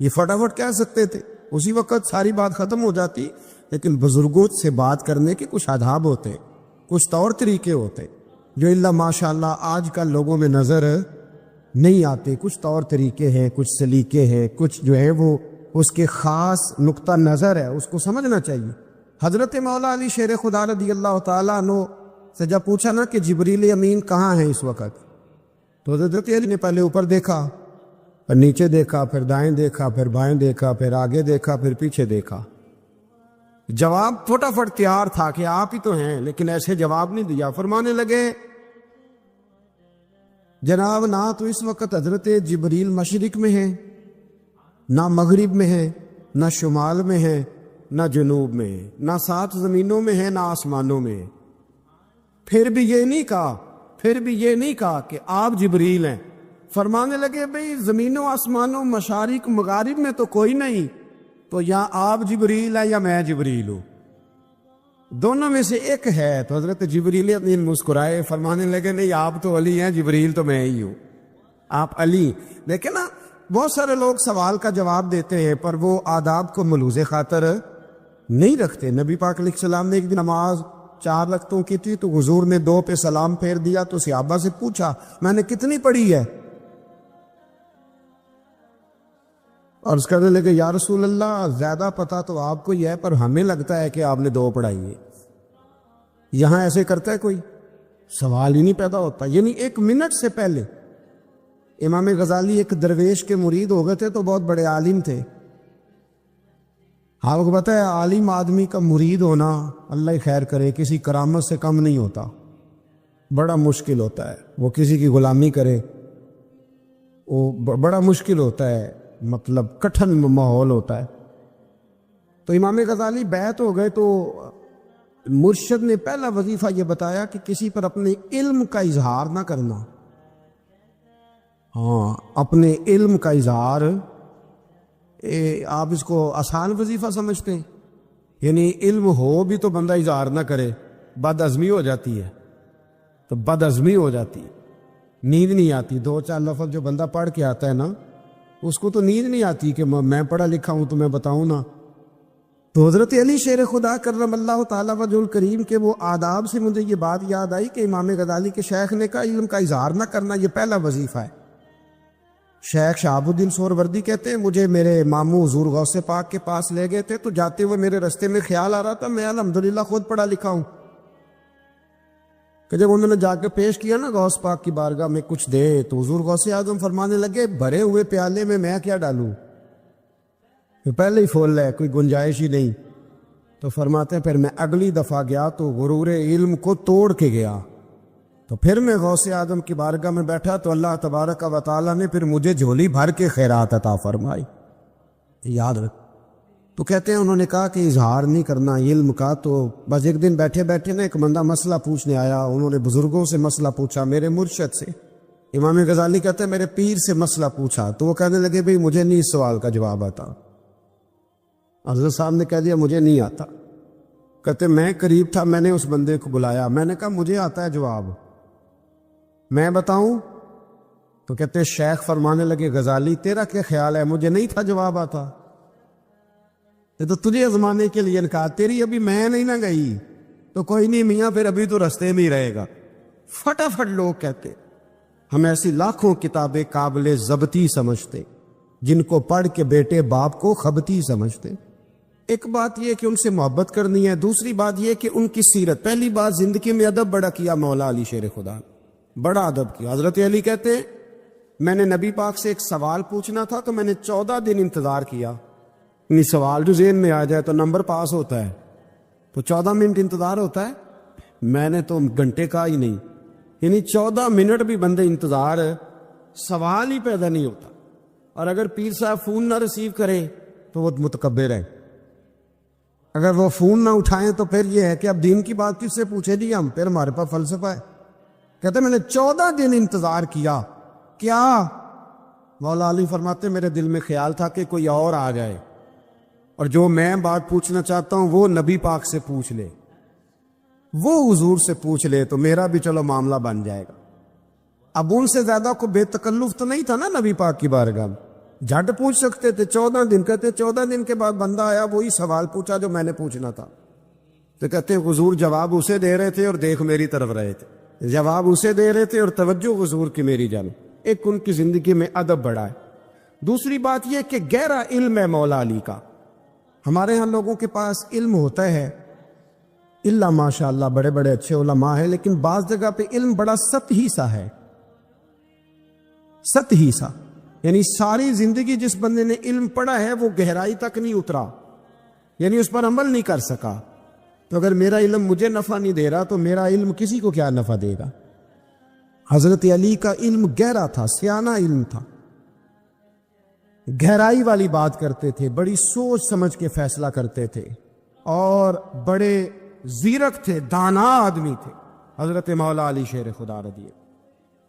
یہ فٹافٹ کہہ سکتے تھے، اسی وقت ساری بات ختم ہو جاتی۔ لیکن بزرگوں سے بات کرنے کے کچھ آداب ہوتے، کچھ طور طریقے ہوتے جو اللہ ماشاء اللہ آج کل لوگوں میں نظر نہیں آتے۔ کچھ طور طریقے ہیں، کچھ سلیقے ہیں، کچھ جو ہے وہ اس کے خاص نقطہ نظر ہے، اس کو سمجھنا چاہیے۔ حضرت مولا علی شیر خدا رضی اللہ تعالیٰ عنہ سے جب پوچھا نا کہ جبریل امین کہاں ہیں اس وقت، تو حضرت علی نے پہلے اوپر دیکھا، پھر نیچے دیکھا، پھر دائیں دیکھا، پھر بائیں دیکھا، پھر آگے دیکھا، پھر پیچھے دیکھا۔ جواب فٹافٹ تیار تھا کہ آپ ہی تو ہیں، لیکن ایسے جواب نہیں دیا۔ فرمانے لگے جناب نہ تو اس وقت حضرت جبریل مشرق میں ہیں، نہ مغرب میں ہیں، نہ شمال میں ہیں، نہ جنوب میں ہیں، نہ 7 زمینوں میں ہیں، نہ آسمانوں میں ہیں۔ پھر بھی یہ نہیں کہا کہ آپ جبریل ہیں، فرمانے لگے بھئی زمینوں آسمانوں مشارق مغارب میں تو کوئی نہیں، تو یا آپ جبریل ہے یا میں جبریل ہوں، دونوں میں سے ایک ہے۔ تو حضرت جبریل امین مسکرائے، فرمانے لگے نہیں آپ تو علی ہیں، جبریل تو میں ہی ہوں، آپ علی۔ دیکھیں نا، بہت سارے لوگ سوال کا جواب دیتے ہیں پر وہ آداب کو ملوز خاطر نہیں رکھتے۔ نبی پاک علیہ السلام نے ایک دن نماز 4 رکعتوں کی تھی، تو حضور نے 2 پہ سلام پھیر دیا، تو صحابہ سے پوچھا میں نے کتنی پڑھی ہے؟ اور اس کہنے لگے یا رسول اللہ زیادہ پتہ تو آپ کو ہی ہے، پر ہمیں لگتا ہے کہ آپ نے 2 پڑھائی ہے۔ یہاں ایسے کرتا ہے کوئی؟ سوال ہی نہیں پیدا ہوتا۔ یعنی 1 منٹ سے پہلے امام غزالی ایک درویش کے مرید ہو گئے تھے، تو بہت بڑے عالم تھے۔ آپ کو پتہ ہے عالم آدمی کا مرید ہونا، اللہ خیر کرے، کسی کرامت سے کم نہیں ہوتا، بڑا مشکل ہوتا ہے۔ وہ کسی کی غلامی کرے، وہ بڑا مشکل ہوتا ہے، مطلب کٹھن ماحول ہوتا ہے۔ تو امام غزالی بیعت ہو گئے، تو مرشد نے پہلا وظیفہ یہ بتایا کہ کسی پر اپنے علم کا اظہار نہ کرنا۔ ہاں، اپنے علم کا اظہار، آپ اس کو آسان وظیفہ سمجھتے ہیں؟ یعنی علم ہو بھی تو بندہ اظہار نہ کرے، بد عزمی ہو جاتی ہے، تو بد عزمی ہو جاتی ہے، نیند نہیں آتی۔ 2-4 لفظ جو بندہ پڑھ کے آتا ہے نا، اس کو تو نیند نہیں آتی کہ میں پڑھا لکھا ہوں تو میں بتاؤں نا۔ تو حضرت علی شیر خدا کرم اللہ تعالیٰ وجہ الکریم کے وہ آداب سے مجھے یہ بات یاد آئی کہ امام غزالی کے شیخ نے کہا علم کا اظہار نہ کرنا یہ پہلا وظیفہ ہے۔ شیخ شہاب الدین سہروردی کہتے ہیں مجھے میرے ماموں حضور غوث پاک کے پاس لے گئے تھے، تو جاتے ہوئے میرے رستے میں خیال آ رہا تھا میں الحمدللہ خود پڑھا لکھا ہوں، کہ جب انہوں نے جا کے پیش کیا نا غوث پاک کی بارگاہ میں کچھ دے، تو حضور غوث اعظم فرمانے لگے بھرے ہوئے پیالے میں کیا ڈالوں، پہلے ہی فول ہے، کوئی گنجائش ہی نہیں۔ تو فرماتے ہیں پھر میں اگلی دفعہ گیا تو غرور علم کو توڑ کے گیا، تو پھر میں غوث اعظم کی بارگاہ میں بیٹھا تو اللہ تبارک و تعالیٰ نے پھر مجھے جھولی بھر کے خیرات عطا فرمائی۔ یاد رکھ۔ تو کہتے ہیں انہوں نے کہا کہ اظہار نہیں کرنا علم کا، تو بس ایک دن بیٹھے بیٹھے نا ایک بندہ مسئلہ پوچھنے آیا، انہوں نے بزرگوں سے مسئلہ پوچھا، میرے مرشد سے۔ امام غزالی کہتے ہیں میرے پیر سے مسئلہ پوچھا، تو وہ کہنے لگے بھئی مجھے نہیں اس سوال کا جواب آتا۔ حضرت صاحب نے کہہ دیا مجھے نہیں آتا۔ کہتے میں قریب تھا، میں نے اس بندے کو بلایا، میں نے کہا مجھے آتا ہے جواب، میں بتاؤں؟ تو کہتے شیخ فرمانے لگے غزالی تیرا کیا خیال ہے، مجھے نہیں تھا جواب آتا، تو تجھے آزمانے کے لیے کہا، تیری ابھی میں نہیں نہ گئی تو کوئی نہیں میاں، پھر ابھی تو رستے میں ہی رہے گا۔ فٹافٹ لوگ کہتے ہم ایسی لاکھوں کتابیں قابل ضبطی سمجھتے جن کو پڑھ کے بیٹے باپ کو خبتی سمجھتے۔ ایک بات یہ کہ ان سے محبت کرنی ہے، دوسری بات یہ کہ ان کی سیرت، پہلی بات زندگی میں ادب بڑا کیا مولا علی شیر خدا، بڑا ادب کیا۔ حضرت علی کہتے ہیں میں نے نبی پاک سے ایک سوال پوچھنا تھا تو میں نے 14 دن انتظار کیا، یعنی سوال جو ذہن میں آ جائے تو نمبر پاس ہوتا ہے، تو 14 منٹ انتظار ہوتا ہے، میں نے تو گھنٹے کا ہی نہیں، یعنی 14 منٹ بھی بندے انتظار، سوال ہی پیدا نہیں ہوتا۔ اور اگر پیر صاحب فون نہ ریسیو کرے تو وہ متکبر ہے، اگر وہ فون نہ اٹھائیں تو پھر یہ ہے کہ اب دین کی بات کس سے پوچھے جی ہم، پھر ہمارے پاس فلسفہ ہے۔ کہتے میں نے 14 دن انتظار کیا، کیا؟ مولا علی فرماتے میرے دل میں خیال تھا کہ کوئی اور آ جائے اور جو میں بات پوچھنا چاہتا ہوں وہ نبی پاک سے پوچھ لے، وہ حضور سے پوچھ لے تو میرا بھی چلو معاملہ بن جائے گا۔ اب ان سے زیادہ کو بے تکلف تو نہیں تھا نا نبی پاک کی بارگاہ میں، جھٹ پوچھ سکتے تھے۔ 14 دن کہتے 14 دن کے بعد بندہ آیا، وہی سوال پوچھا جو میں نے پوچھنا تھا، تو کہتے حضور جواب اسے دے رہے تھے اور دیکھ میری طرف رہے تھے، جواب اسے دے رہے تھے اور توجہ حضور کی میری جانب۔ ایک ان کی زندگی میں ادب بڑھا ہے، دوسری بات یہ کہ گہرا علم ہے مولا علی کا۔ ہمارے ہاں لوگوں کے پاس علم ہوتا ہے، اللہ ماشاء اللہ بڑے بڑے اچھے علماء ہیں، لیکن بعض جگہ پہ علم بڑا سطحی سا ہے، سطحی سا، یعنی ساری زندگی جس بندے نے علم پڑھا ہے وہ گہرائی تک نہیں اترا، یعنی اس پر عمل نہیں کر سکا۔ تو اگر میرا علم مجھے نفع نہیں دے رہا تو میرا علم کسی کو کیا نفع دے گا؟ حضرت علی کا علم گہرا تھا، سیانہ علم تھا، گہرائی والی بات کرتے تھے، بڑی سوچ سمجھ کے فیصلہ کرتے تھے، اور بڑے زیرک تھے، دانا آدمی تھے حضرت مولا علی شیر خدا رضی۔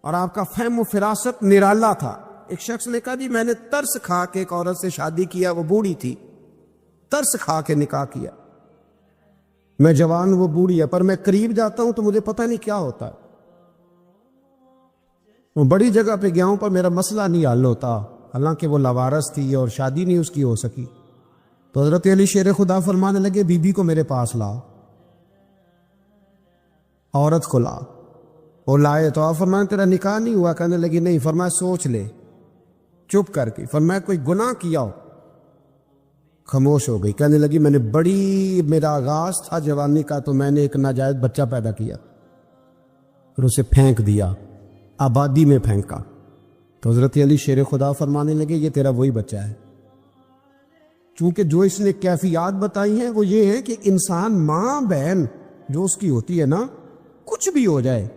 اور آپ کا فہم و فراست نرالا تھا. ایک شخص نے کہا جی میں نے ترس کھا کے ایک عورت سے شادی کیا, وہ بوڑھی تھی, ترس کھا کے نکاح کیا. میں جوان, وہ بوڑھی ہے, پر میں قریب جاتا ہوں تو مجھے پتہ نہیں کیا ہوتا ہے. وہ بڑی جگہ پہ گیا ہوں پر میرا مسئلہ نہیں حل ہوتا, حالانکہ وہ لاوارث تھی اور شادی نہیں اس کی ہو سکی. تو حضرت علی شیر خدا فرمانے لگے بی بی کو میرے پاس لا, عورت کو لا. وہ لائے تو آپ فرمانے تیرا نکاح نہیں ہوا؟ کہنے لگی نہیں. فرمایا سوچ لے, چپ کر کے. فرمایا کوئی گناہ کیا ہو؟ خاموش ہو گئی. کہنے لگی میں نے میرا آغاز تھا جوانی کا تو میں نے ایک ناجائز بچہ پیدا کیا اور اسے پھینک دیا, آبادی میں پھینکا. تو حضرت علی شیر خدا فرمانے لگے یہ تیرا وہی بچہ ہے. چونکہ جو اس نے کیفیات بتائی ہیں وہ یہ ہے کہ انسان ماں بہن جو اس کی ہوتی ہے نا, کچھ بھی ہو جائے,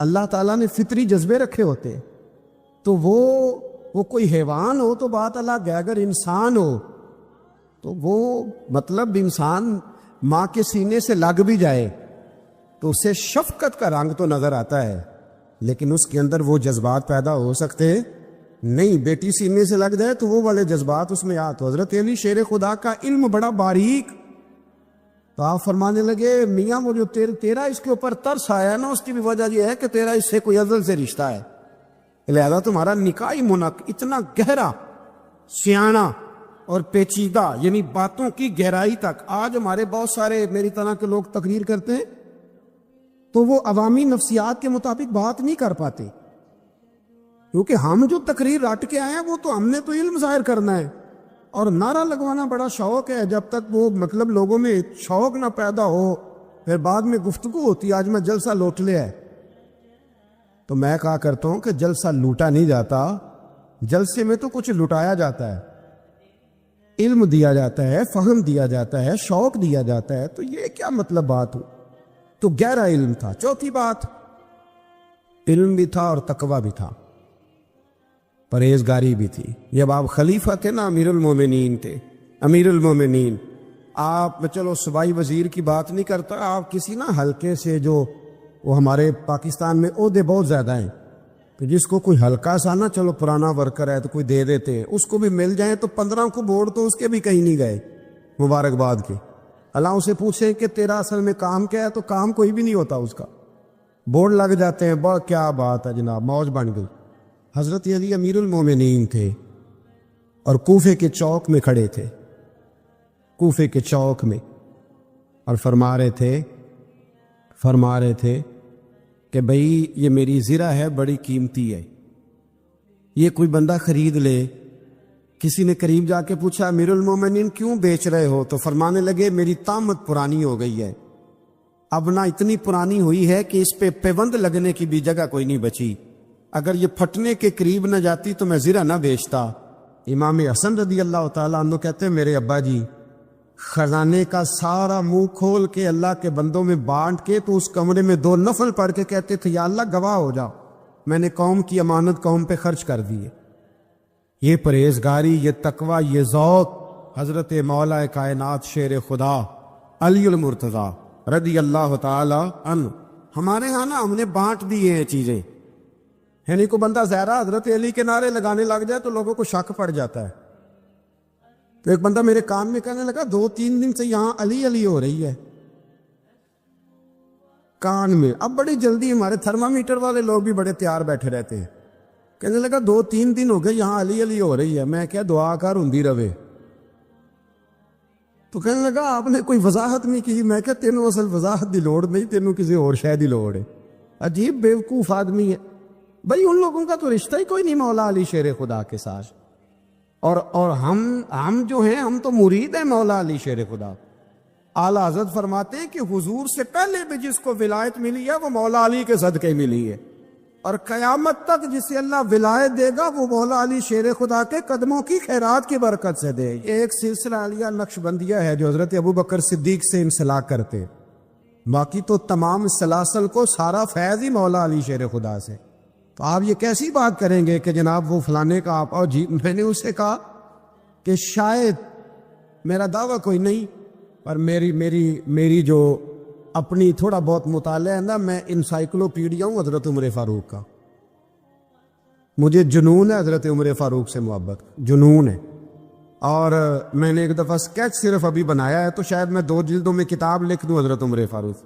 اللہ تعالیٰ نے فطری جذبے رکھے ہوتے. تو وہ کوئی حیوان ہو تو بات الگ ہے, اگر انسان ہو تو وہ مطلب انسان ماں کے سینے سے لگ بھی جائے تو اسے شفقت کا رنگ تو نظر آتا ہے, لیکن اس کے اندر وہ جذبات پیدا ہو سکتے نہیں. بیٹی سینے سے لگ جائے تو وہ والے جذبات اس میں آتے. حضرت علی شیر خدا کا علم بڑا باریک. تو آپ فرمانے لگے میاں وہ جو تیرا اس کے اوپر ترس آیا نا, اس کی بھی وجہ یہ ہے کہ تیرا اس سے کوئی ازل سے رشتہ ہے, لہذا تمہارا نکاحی منق اتنا گہرا, سیاںا اور پیچیدہ, یعنی باتوں کی گہرائی تک. آج ہمارے بہت سارے میری طرح کے لوگ تقریر کرتے ہیں تو وہ عوامی نفسیات کے مطابق بات نہیں کر پاتے, کیونکہ ہم جو تقریر رٹ کے آئے ہیں وہ تو ہم نے تو علم ظاہر کرنا ہے, اور نعرہ لگوانا بڑا شوق ہے. جب تک وہ مطلب لوگوں میں شوق نہ پیدا ہو پھر بعد میں گفتگو ہوتی ہے آج میں جلسہ لوٹ لیا ہے. تو میں کہا کرتا ہوں کہ جلسہ لوٹا نہیں جاتا, جلسے میں تو کچھ لٹایا جاتا ہے, علم دیا جاتا ہے, فہم دیا جاتا ہے, شوق دیا جاتا ہے. تو یہ کیا مطلب بات ہو؟ تو گہرا علم تھا. چوتھی بات, علم بھی تھا اور تقوی بھی تھا, پرہیزگاری بھی تھی. جب آپ خلیفہ تھے نا, امیر المومنین تھے, امیر المومنین, آپ چلو صوبائی وزیر کی بات نہیں کرتا, آپ کسی نا حلقے سے جو وہ ہمارے پاکستان میں عہدے بہت زیادہ ہیں, کہ جس کو کوئی ہلکا سا نا چلو پرانا ورکر ہے تو کوئی دے دیتے ہیں, اس کو بھی مل جائیں تو 15 کو بورڈ تو اس کے بھی کہیں نہیں گئے مبارکباد کے. اللہ اسے پوچھیں کہ تیرا اصل میں کام کیا ہے تو کام کوئی بھی نہیں ہوتا اس کا, بورڈ لگ جاتے ہیں. بہت کیا بات ہے جناب, موج بن گئی. حضرت علی امیر المومنین تھے اور کوفے کے چوک میں کھڑے تھے, کوفے کے چوک میں, اور فرما رہے تھے کہ بھئی یہ میری زرہ ہے, بڑی قیمتی ہے, یہ کوئی بندہ خرید لے. کسی نے قریب جا کے پوچھا امیر المومنین کیوں بیچ رہے ہو؟ تو فرمانے لگے میری طامت پرانی ہو گئی ہے, اب نہ اتنی پرانی ہوئی ہے کہ اس پہ پیوند لگنے کی بھی جگہ کوئی نہیں بچی, اگر یہ پھٹنے کے قریب نہ جاتی تو میں زرہ نہ بیچتا. امام حسن رضی اللہ تعالیٰ عنہ کہتے ہیں میرے ابا جی خزانے کا سارا منہ کھول کے اللہ کے بندوں میں بانٹ کے تو اس کمرے میں 2 نفل پڑھ کے کہتے تھے یا اللہ گواہ ہو جاؤ, میں نے قوم کی امانت قوم پہ خرچ کر دی ہے. یہ پرہیزگاری, یہ تقوی, یہ ذوق حضرت مولا کائنات شیر خدا علی المرتضیٰ رضی اللہ تعالی عنہ. ہمارے ہاں نا ہم نے بانٹ دی ہیں چیزیں, یعنی کو بندہ زہرا حضرت علی کے نعرے لگانے لگ جائے تو لوگوں کو شک پڑ جاتا ہے. تو ایک بندہ میرے کان میں کہنے لگا 2-3 دن سے یہاں علی علی ہو رہی ہے کان میں. اب بڑی جلدی ہمارے تھرمامیٹر والے لوگ بھی بڑے تیار بیٹھے رہتے ہیں. کہنے لگا 2-3 دن ہو گئے یہاں علی علی ہو رہی ہے. میں کیا دعا کر ہندی روے. تو کہنے لگا آپ نے کوئی وضاحت نہیں کی. میں کیا تینوں اصل وضاحت دی لوڑ نہیں, تینوں کسی اور شے دی لوڑ ہے. عجیب بیوقوف آدمی ہے بھائی. ان لوگوں کا تو رشتہ ہی کوئی نہیں مولا علی شیر خدا کے ساتھ, اور ہم جو ہیں ہم تو مرید ہیں مولا علی شیر خدا. اعلیٰ حضرت فرماتے ہیں کہ حضور سے پہلے بھی جس کو ولایت ملی ہے وہ مولا علی کے صدقے ملی ہے, اور قیامت تک جسے اللہ ولایت دے گا وہ مولا علی شیر خدا کے قدموں کی خیرات کی برکت سے دے. ایک سلسلہ علیہ نقشبندیہ ہے جو حضرت ابو بکر صدیق سے انسلاک کرتے, باقی تو تمام سلاسل کو سارا فیض ہی مولا علی شیر خدا سے. تو آپ یہ کیسی بات کریں گے کہ جناب وہ فلانے کا آپ, اور جی میں نے اسے کہا کہ شاید میرا دعویٰ کوئی نہیں, پر میری جو اپنی تھوڑا بہت مطالعہ ہے نا, میں انسائکلوپیڈیا ہوں حضرت عمر فاروق کا. مجھے جنون ہے حضرت عمر فاروق سے محبت، جنون ہے. اور میں نے ایک دفعہ اسکیچ صرف ابھی بنایا ہے، تو شاید میں 2 جلدوں میں کتاب لکھ دوں حضرت عمر فاروق.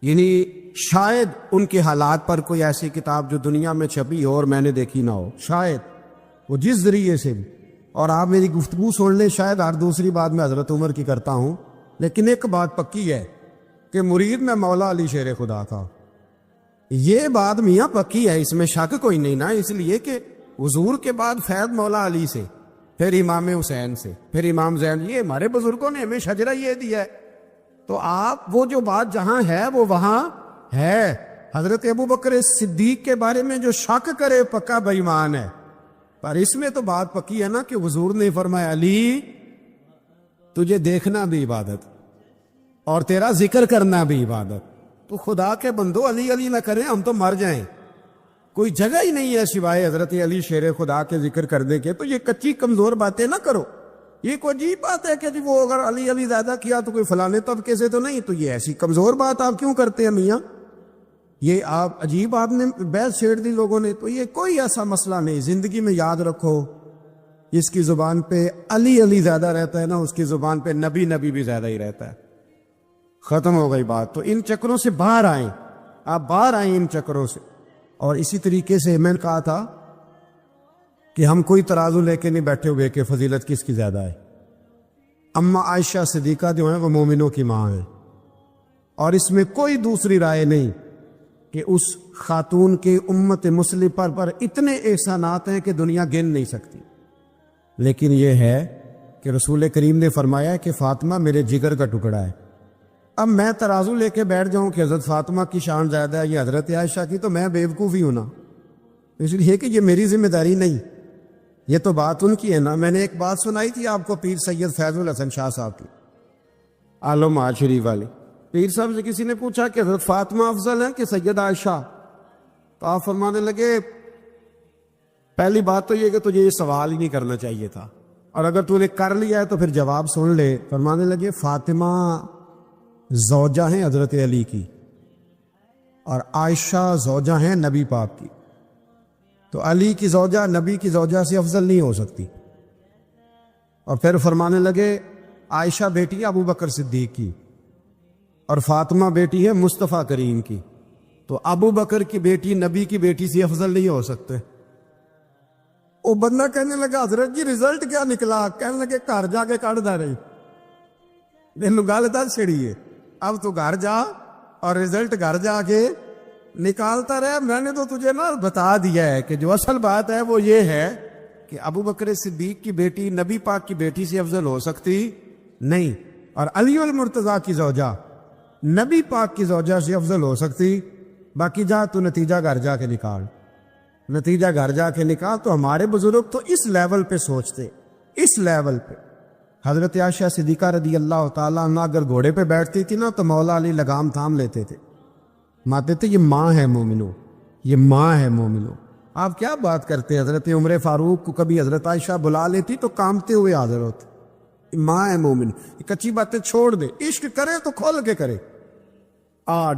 یعنی شاید ان کے حالات پر کوئی ایسی کتاب جو دنیا میں چھپی ہو اور میں نے دیکھی نہ ہو، شاید وہ جس ذریعے سے بھی. اور آپ میری گفتگو سن لیں، شاید ہر دوسری بات میں حضرت عمر کی کرتا ہوں، لیکن ایک بات پکی ہے کہ مرید میں مولا علی شیر خدا کا. یہ بات میاں پکی ہے، اس میں شک کوئی نہیں نا. اس لیے کہ حضور کے بعد فیض مولا علی سے، پھر امام حسین سے، پھر امام زین. یہ ہمارے بزرگوں نے ہمیں شجرہ یہ دیا ہے. تو آپ وہ جو بات جہاں ہے وہ وہاں ہے. حضرت ابو بکر صدیق کے بارے میں جو شک کرے پکا بے ایمان ہے. پر اس میں تو بات پکی ہے نا کہ حضور نے فرمایا علی تجھے دیکھنا بھی عبادت اور تیرا ذکر کرنا بھی عبادت. تو خدا کے بندو علی علی نہ کریں، ہم تو مر جائیں. کوئی جگہ ہی نہیں ہے سوائے حضرت علی شیر خدا کے ذکر کرنے کے. تو یہ کچی کمزور باتیں نہ کرو. یہ کوئی عجیب بات ہے کہ جی وہ اگر علی علی زیادہ کیا تو کوئی فلانے طبقے سے تو نہیں. تو یہ ایسی کمزور بات آپ کیوں کرتے ہیں میاں؟ یہ آپ عجیب آپ نے بحث چھیڑ دی لوگوں نے. تو یہ کوئی ایسا مسئلہ نہیں. زندگی میں یاد رکھو، اس کی زبان پہ علی علی زیادہ رہتا ہے نا، اس کی زبان پہ نبی نبی بھی زیادہ ہی رہتا ہے. ختم ہو گئی بات. تو ان چکروں سے باہر آئیں، آپ باہر آئیں ان چکروں سے. اور اسی طریقے سے میں نے کہا تھا کہ ہم کوئی ترازو لے کے نہیں بیٹھے ہوئے کہ فضیلت کس کی زیادہ ہے. اما عائشہ صدیقہ جو ہیں وہ مومنوں کی ماں ہیں، اور اس میں کوئی دوسری رائے نہیں کہ اس خاتون کے امت مسلمہ پر اتنے احسانات ہیں کہ دنیا گن نہیں سکتی. لیکن یہ ہے کہ رسول کریم نے فرمایا کہ فاطمہ میرے جگر کا ٹکڑا ہے. اب میں ترازو لے کے بیٹھ جاؤں کہ حضرت فاطمہ کی شان زیادہ ہے یا حضرت عائشہ کی، تو میں بیوقوف ہی ہوں نا. اس لیے کہ یہ میری ذمہ داری نہیں، یہ تو بات ان کی ہے نا. میں نے ایک بات سنائی تھی آپ کو پیر سید فیض الحسن شاہ صاحب کی، عالم آج شریف والی. پیر صاحب سے کسی نے پوچھا کہ حضرت فاطمہ افضل ہے کہ سید عائشہ؟ تو آپ فرمانے لگے پہلی بات تو یہ کہ تجھے یہ سوال ہی نہیں کرنا چاہیے تھا، اور اگر تو نے کر لیا ہے تو پھر جواب سن لے. فرمانے لگے فاطمہ زوجہ ہیں حضرت علی کی، اور عائشہ زوجہ ہیں نبی پاک کی. تو علی کی زوجہ نبی کی زوجہ سے افضل نہیں ہو سکتی. اور پھر فرمانے لگے عائشہ بیٹی ہے ابو بکر صدیق کی، اور فاطمہ بیٹی ہے مصطفیٰ کریم کی. تو ابو بکر کی بیٹی نبی کی بیٹی سے افضل نہیں ہو سکتے. وہ بندہ کہنے لگا حضرت جی رزلٹ کیا نکلا؟ کہنے لگے گھر جا کے کڑ دا رہی تینوں گل دس چھڑی ہے. اب تو گھر جا اور رزلٹ گھر جا کے نکالتا رہے. میں نے تو تجھے نا بتا دیا ہے کہ جو اصل بات ہے وہ یہ ہے کہ ابو بکر صدیق کی بیٹی نبی پاک کی بیٹی سے افضل ہو سکتی نہیں، اور علی المرتضیٰ کی زوجہ نبی پاک کی زوجہ سے افضل ہو سکتی. باقی جا تو نتیجہ گھر جا کے نکال، نتیجہ گھر جا کے نکال. تو ہمارے بزرگ تو اس لیول پہ سوچتے، اس لیول پہ. حضرت عائشہ صدیقہ رضی اللہ تعالیٰ عنہ اگر گھوڑے پہ بیٹھتی تھی نا تو مولا علی لگام تھام لیتے تھے، ماتے تھے یہ ماں ہے مومنو، یہ ماں ہے مومنو. آپ کیا بات کرتے؟ حضرت عمر فاروق کو کبھی حضرت عائشہ بلا لیتی تو کامتے ہوئے حاضر ہوتے. ماں ہے مومن. یہ کچی باتیں چھوڑ دے، عشق کرے تو کھول کے کرے،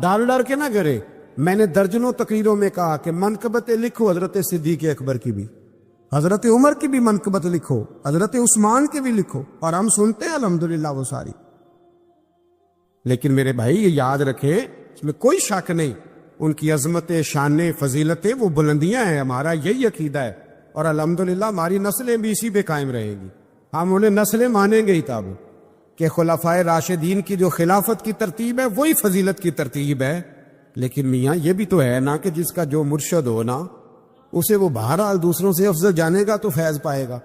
ڈر ڈر کے نہ کرے. میں نے درجنوں تقریروں میں کہا کہ منقبتیں لکھو حضرت صدیق اکبر کی بھی، حضرت عمر کی بھی منقبت لکھو، حضرت عثمان کی بھی لکھو، اور ہم سنتے ہیں الحمدللہ وہ ساری. لیکن میرے بھائی یہ یاد رکھے، اس میں کوئی شک نہیں، ان کی عظمتیں، شانیں، فضیلتیں وہ بلندیاں ہیں. ہمارا یہی عقیدہ ہے، اور الحمدللہ ہماری نسلیں بھی اسی پہ قائم رہے گی. ہم انہیں نسلیں مانیں گے ہی تب کہ خلفائے راشدین کی جو خلافت کی ترتیب ہے وہی فضیلت کی ترتیب ہے. لیکن میاں یہ بھی تو ہے نا کہ جس کا جو مرشد ہو نا اسے وہ بہرحال دوسروں سے افضل جانے گا تو فیض پائے گا،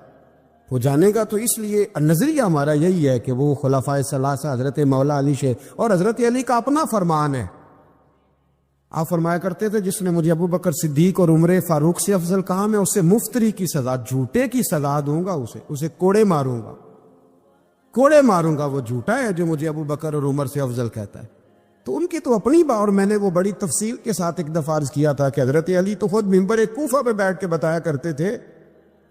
وہ جانے گا. تو اس لیے نظریہ ہمارا یہی ہے کہ وہ خلفائے ثلاثہ حضرت مولا علی سے، اور حضرت علی کا اپنا فرمان ہے. آپ فرمایا کرتے تھے جس نے مجھے ابو بکر صدیق اور عمر فاروق سے افضل کہا میں اسے مفتری کی سزا، جھوٹے کی سزا دوں گا، اسے کوڑے ماروں گا، کوڑے ماروں گا. وہ جھوٹا ہے جو مجھے ابو بکر اور عمر سے افضل کہتا ہے. تو ان کی تو اپنی بات، اور میں نے وہ بڑی تفصیل کے ساتھ ایک دفعہ عرض کیا تھا کہ حضرت علی تو خود منبر کوفہ پہ بیٹھ کے بتایا کرتے تھے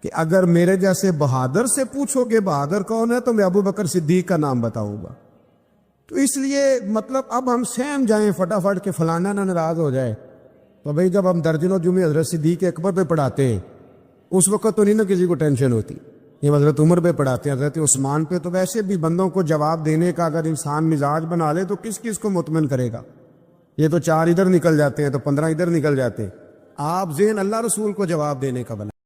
کہ اگر میرے جیسے بہادر سے پوچھو کہ بہادر کون ہے تو میں ابو بکر صدیق کا نام بتاؤں گا. تو اس لیے مطلب اب ہم سہم جائیں فٹافٹ کہ فلانا نہ ناراض ہو جائے تو بھئی جب ہم درجنوں جمعے حضرت صدیق اکبر پہ پڑھاتے ہیں اس وقت تو نہیں نا کسی کو ٹینشن ہوتی، یہ حضرت عمر پہ پڑھاتے ہیں، حضرت عثمان پہ، تو ویسے بھی بندوں کو جواب دینے کا اگر انسان مزاج بنا لے تو کس کس کو مطمئن کرے گا؟ یہ تو 4 ادھر نکل جاتے ہیں تو 15 ادھر نکل جاتے ہیں، آپ ذہن اللہ رسول کو جواب دینے کا بنا